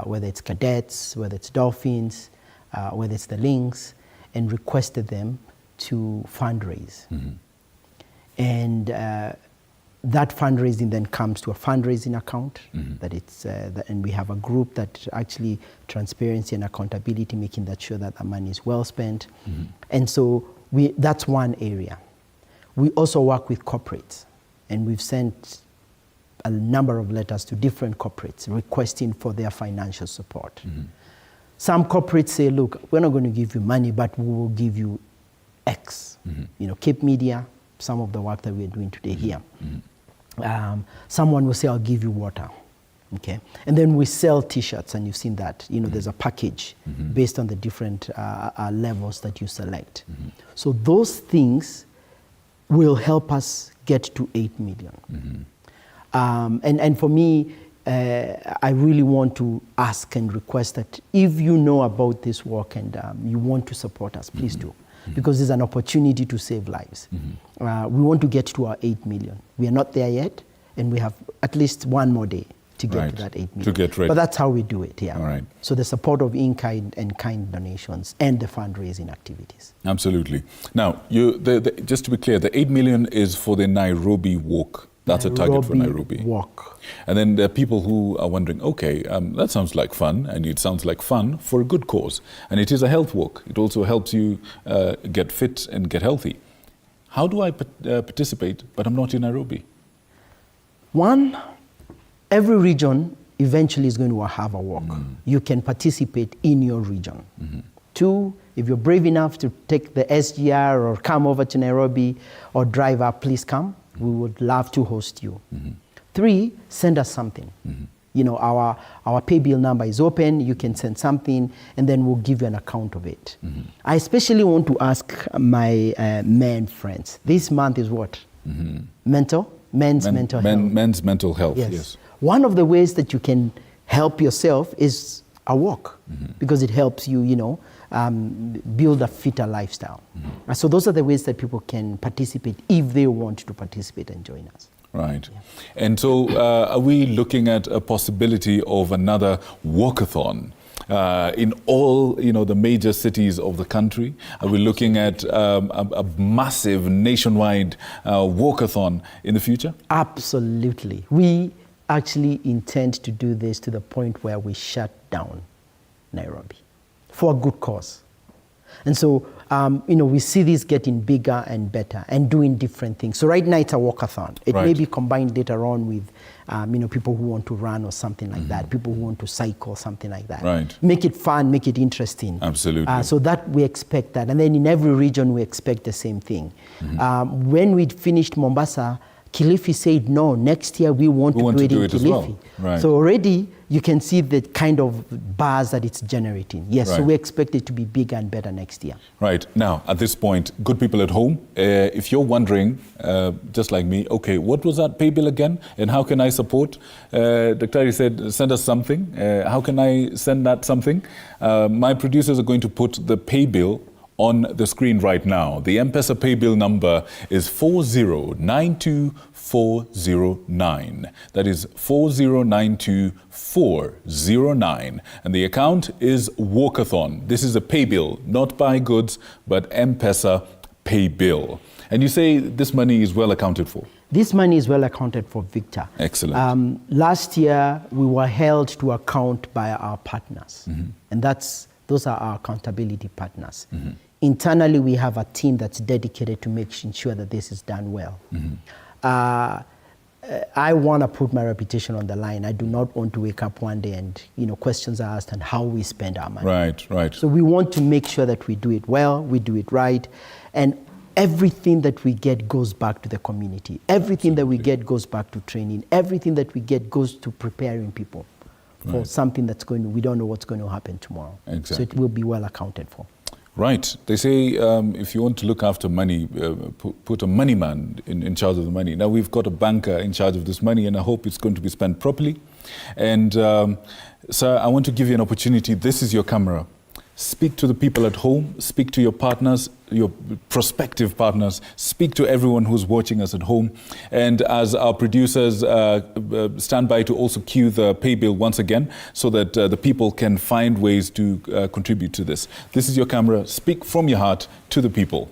whether it's cadets, whether it's dolphins, whether it's the Lynx, and requested them to fundraise. And that fundraising then comes to a fundraising account and we have a group that actually transparency and accountability, making that sure that the money is well spent. And so that's one area. We also work with corporates, and we've sent a number of letters to different corporates requesting for their financial support. Some corporates say, look, we're not going to give you money, but we will give you X. Cape Media, some of the work that we're doing today here. Someone will say, I'll give you water. Okay, and then we sell T-shirts, and you've seen that. There's a package based on the different levels that you select. So those things will help us get to 8 million. And for me, I really want to ask and request that if you know about this work and you want to support us, please do. Because there's an opportunity to save lives. We want to get to our 8 million. We are not there yet, and we have at least one more day to get to that 8 million.
To get ready.
But that's how we do it, yeah.
All right.
So the support of in-kind and kind donations and the fundraising activities.
Absolutely. Now, just to be clear, the 8 million is for the Nairobi walk. That's a target for Nairobi.
Walk.
And then there are people who are wondering, okay, that sounds like fun, and it sounds like fun for a good cause. And it is a health walk. It also helps you get fit and get healthy. How do I participate, but I'm not in Nairobi?
One, every region eventually is going to have a walk. You can participate in your region. Two, if you're brave enough to take the SGR or come over to Nairobi or drive up, please come. We would love to host you. Three, send us something. Our pay bill number is open. You can send something, and then we'll give you an account of it. I especially want to ask my men friends. This month is what? Men's mental health.
Men's mental health, yes.
One of the ways that you can help yourself is a walk, because it helps you, build a fitter lifestyle. So those are the ways that people can participate if they want to participate and join us.
Right. Yeah. And so are we looking at a possibility of another walkathon in all, the major cities of the country? Are we looking at a massive nationwide walkathon in the future?
Absolutely. We actually intend to do this to the point where we shut down Nairobi for a good cause. And so, we see this getting bigger and better and doing different things. So right now it's a walkathon. It may be combined later on with, people who want to run or something like that, people who want to cycle, something like that.
Right.
Make it fun, make it interesting.
Absolutely.
So that we expect that. And then in every region, we expect the same thing. When we finished Mombasa, Kilifi said, no, next year we want to do it in Kilifi.
Well. Right.
So already you can see the kind of buzz that it's generating. Yes, so we expect it to be bigger and better next year.
Right. Now, at this point, good people at home, if you're wondering, just like me, okay, what was that pay bill again? And how can I support? Dr. said, send us something. How can I send that something? My producers are going to put the pay bill on the screen right now. The M-Pesa pay bill number is 4092409. That is 4092409. And the account is Walkathon. This is a pay bill, not buy goods, but M-Pesa pay bill. And you say this money is well accounted for?
This money is well accounted for, Victor.
Excellent.
Last year, we were held to account by our partners. And those are our accountability partners. Internally, we have a team that's dedicated to making sure that this is done well. I want to put my reputation on the line. I do not want to wake up one day and questions are asked on how we spend our money.
Right.
So we want to make sure that we do it well, we do it right, and everything that we get goes back to the community. Everything that we get goes back to training. Everything that we get goes to preparing people for something that's we don't know what's going to happen tomorrow.
Exactly.
So it will be well accounted for.
Right. They say if you want to look after money, put a money man in charge of the money. Now we've got a banker in charge of this money, and I hope it's going to be spent properly. And sir, I want to give you an opportunity. This is your camera. Speak to the people at home, speak to your partners, your prospective partners, speak to everyone who's watching us at home. And as our producers stand by to also cue the pay bill once again, so that the people can find ways to contribute to this. This is your camera. Speak from your heart to the people.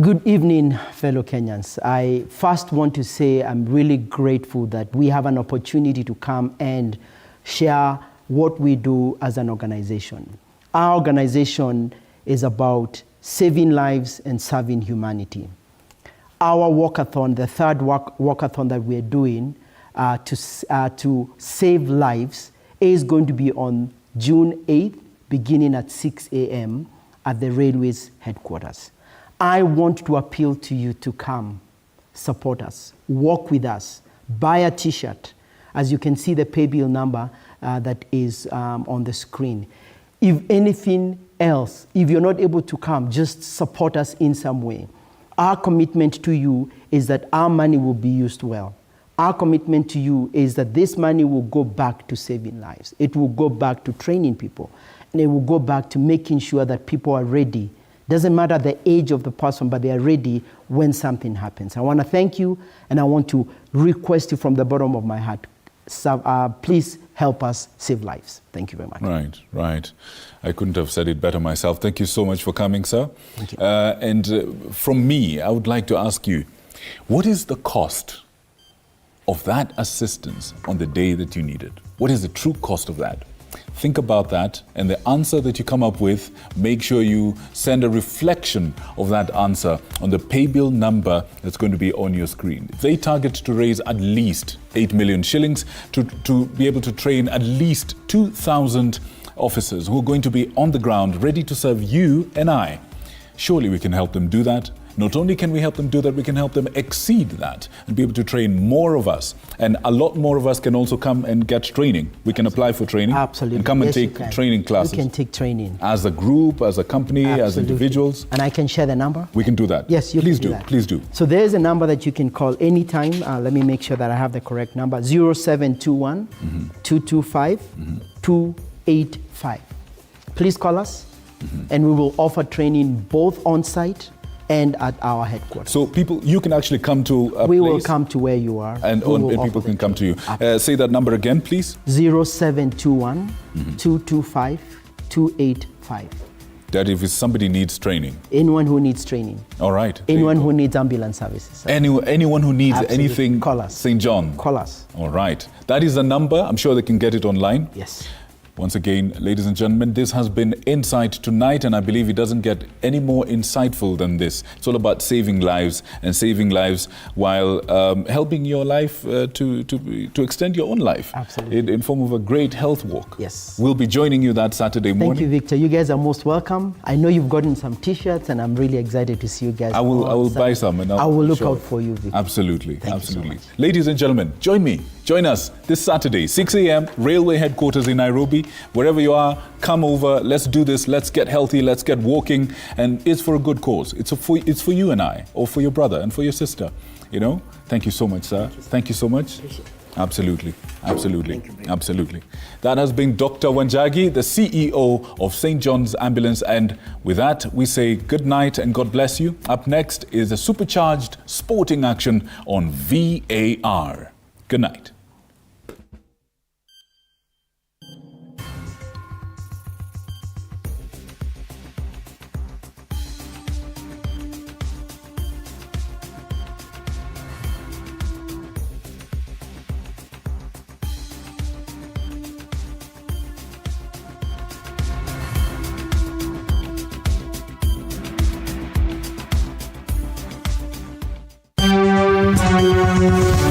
Good evening, fellow Kenyans. I first want to say I'm really grateful that we have an opportunity to come and share what we do as an organization. Our organization is about saving lives and serving humanity. Our walkathon, the third walkathon that we're doing to save lives, is going to be on June 8th, beginning at 6 a.m. at the Railways headquarters. I want to appeal to you to come, support us, walk with us, buy a t-shirt. As you can see the pay bill number that is on the screen. If anything else, if you're not able to come, just support us in some way. Our commitment to you is that our money will be used well. Our commitment to you is that this money will go back to saving lives. It will go back to training people. And it will go back to making sure that people are ready. Doesn't matter the age of the person, but they are ready when something happens. I want to thank you, and I want to request you from the bottom of my heart. Please help us save lives. Thank you very much.
Right. I couldn't have said it better myself. Thank you so much for coming, sir.
Thank you.
And from me, I would like to ask you, what is the cost of that assistance on the day that you need it? What is the true cost of that? Think about that, and the answer that you come up with, make sure you send a reflection of that answer on the pay bill number that's going to be on your screen. They target to raise at least 8 million shillings to be able to train at least 2,000 officers who are going to be on the ground ready to serve you and I. Surely we can help them do that. Not only can we help them do that, we can help them exceed that and be able to train more of us. And a lot more of us can also come and get training. We can apply for training.
Absolutely.
And come and take training classes.
We can take training.
As a group, as a company, as individuals.
And I can share the number?
We can do that.
Yes, you
please
can
do that. Please do.
So there's a number that you can call anytime. Let me make sure that I have the correct number. 0721 225 285. Please call us, and we will offer training both on-site and at our headquarters.
So people, you can actually come to a
We
place
will come to where you are.
and people can come to you. Say that number again, please.
0721 225 285.
That if somebody needs training.
Anyone who needs training.
All right.
Anyone who needs ambulance services.
Anyone who needs anything.
Call us.
St. John.
Call us.
All right. That is the number. I'm sure they can get it online.
Yes.
Once again, ladies and gentlemen, this has been Insight Tonight, and I believe it doesn't get any more insightful than this. It's all about saving lives and saving lives while helping your life to extend your own life.
Absolutely.
In form of a great health walk.
Yes.
We'll be joining you that Saturday morning.
Thank you, Victor. You guys are most welcome. I know you've gotten some T-shirts, and I'm really excited to see you guys.
I will buy some, and
I will look out for you, Victor.
Absolutely, absolutely. Ladies and gentlemen, join us this Saturday, 6 a.m., Railway Headquarters in Nairobi. Wherever you are, come over. Let's do this. Let's get healthy. Let's get walking. And it's for a good cause. It's for you and I, or for your brother and for your sister. You know. Thank you so much, sir. Thank you so much. Absolutely, absolutely, absolutely. That has been Dr. Wanjagi, the CEO of St. John's Ambulance. And with that, we say good night and God bless you. Up next is a supercharged sporting action on VAR. Good night.
Thank you.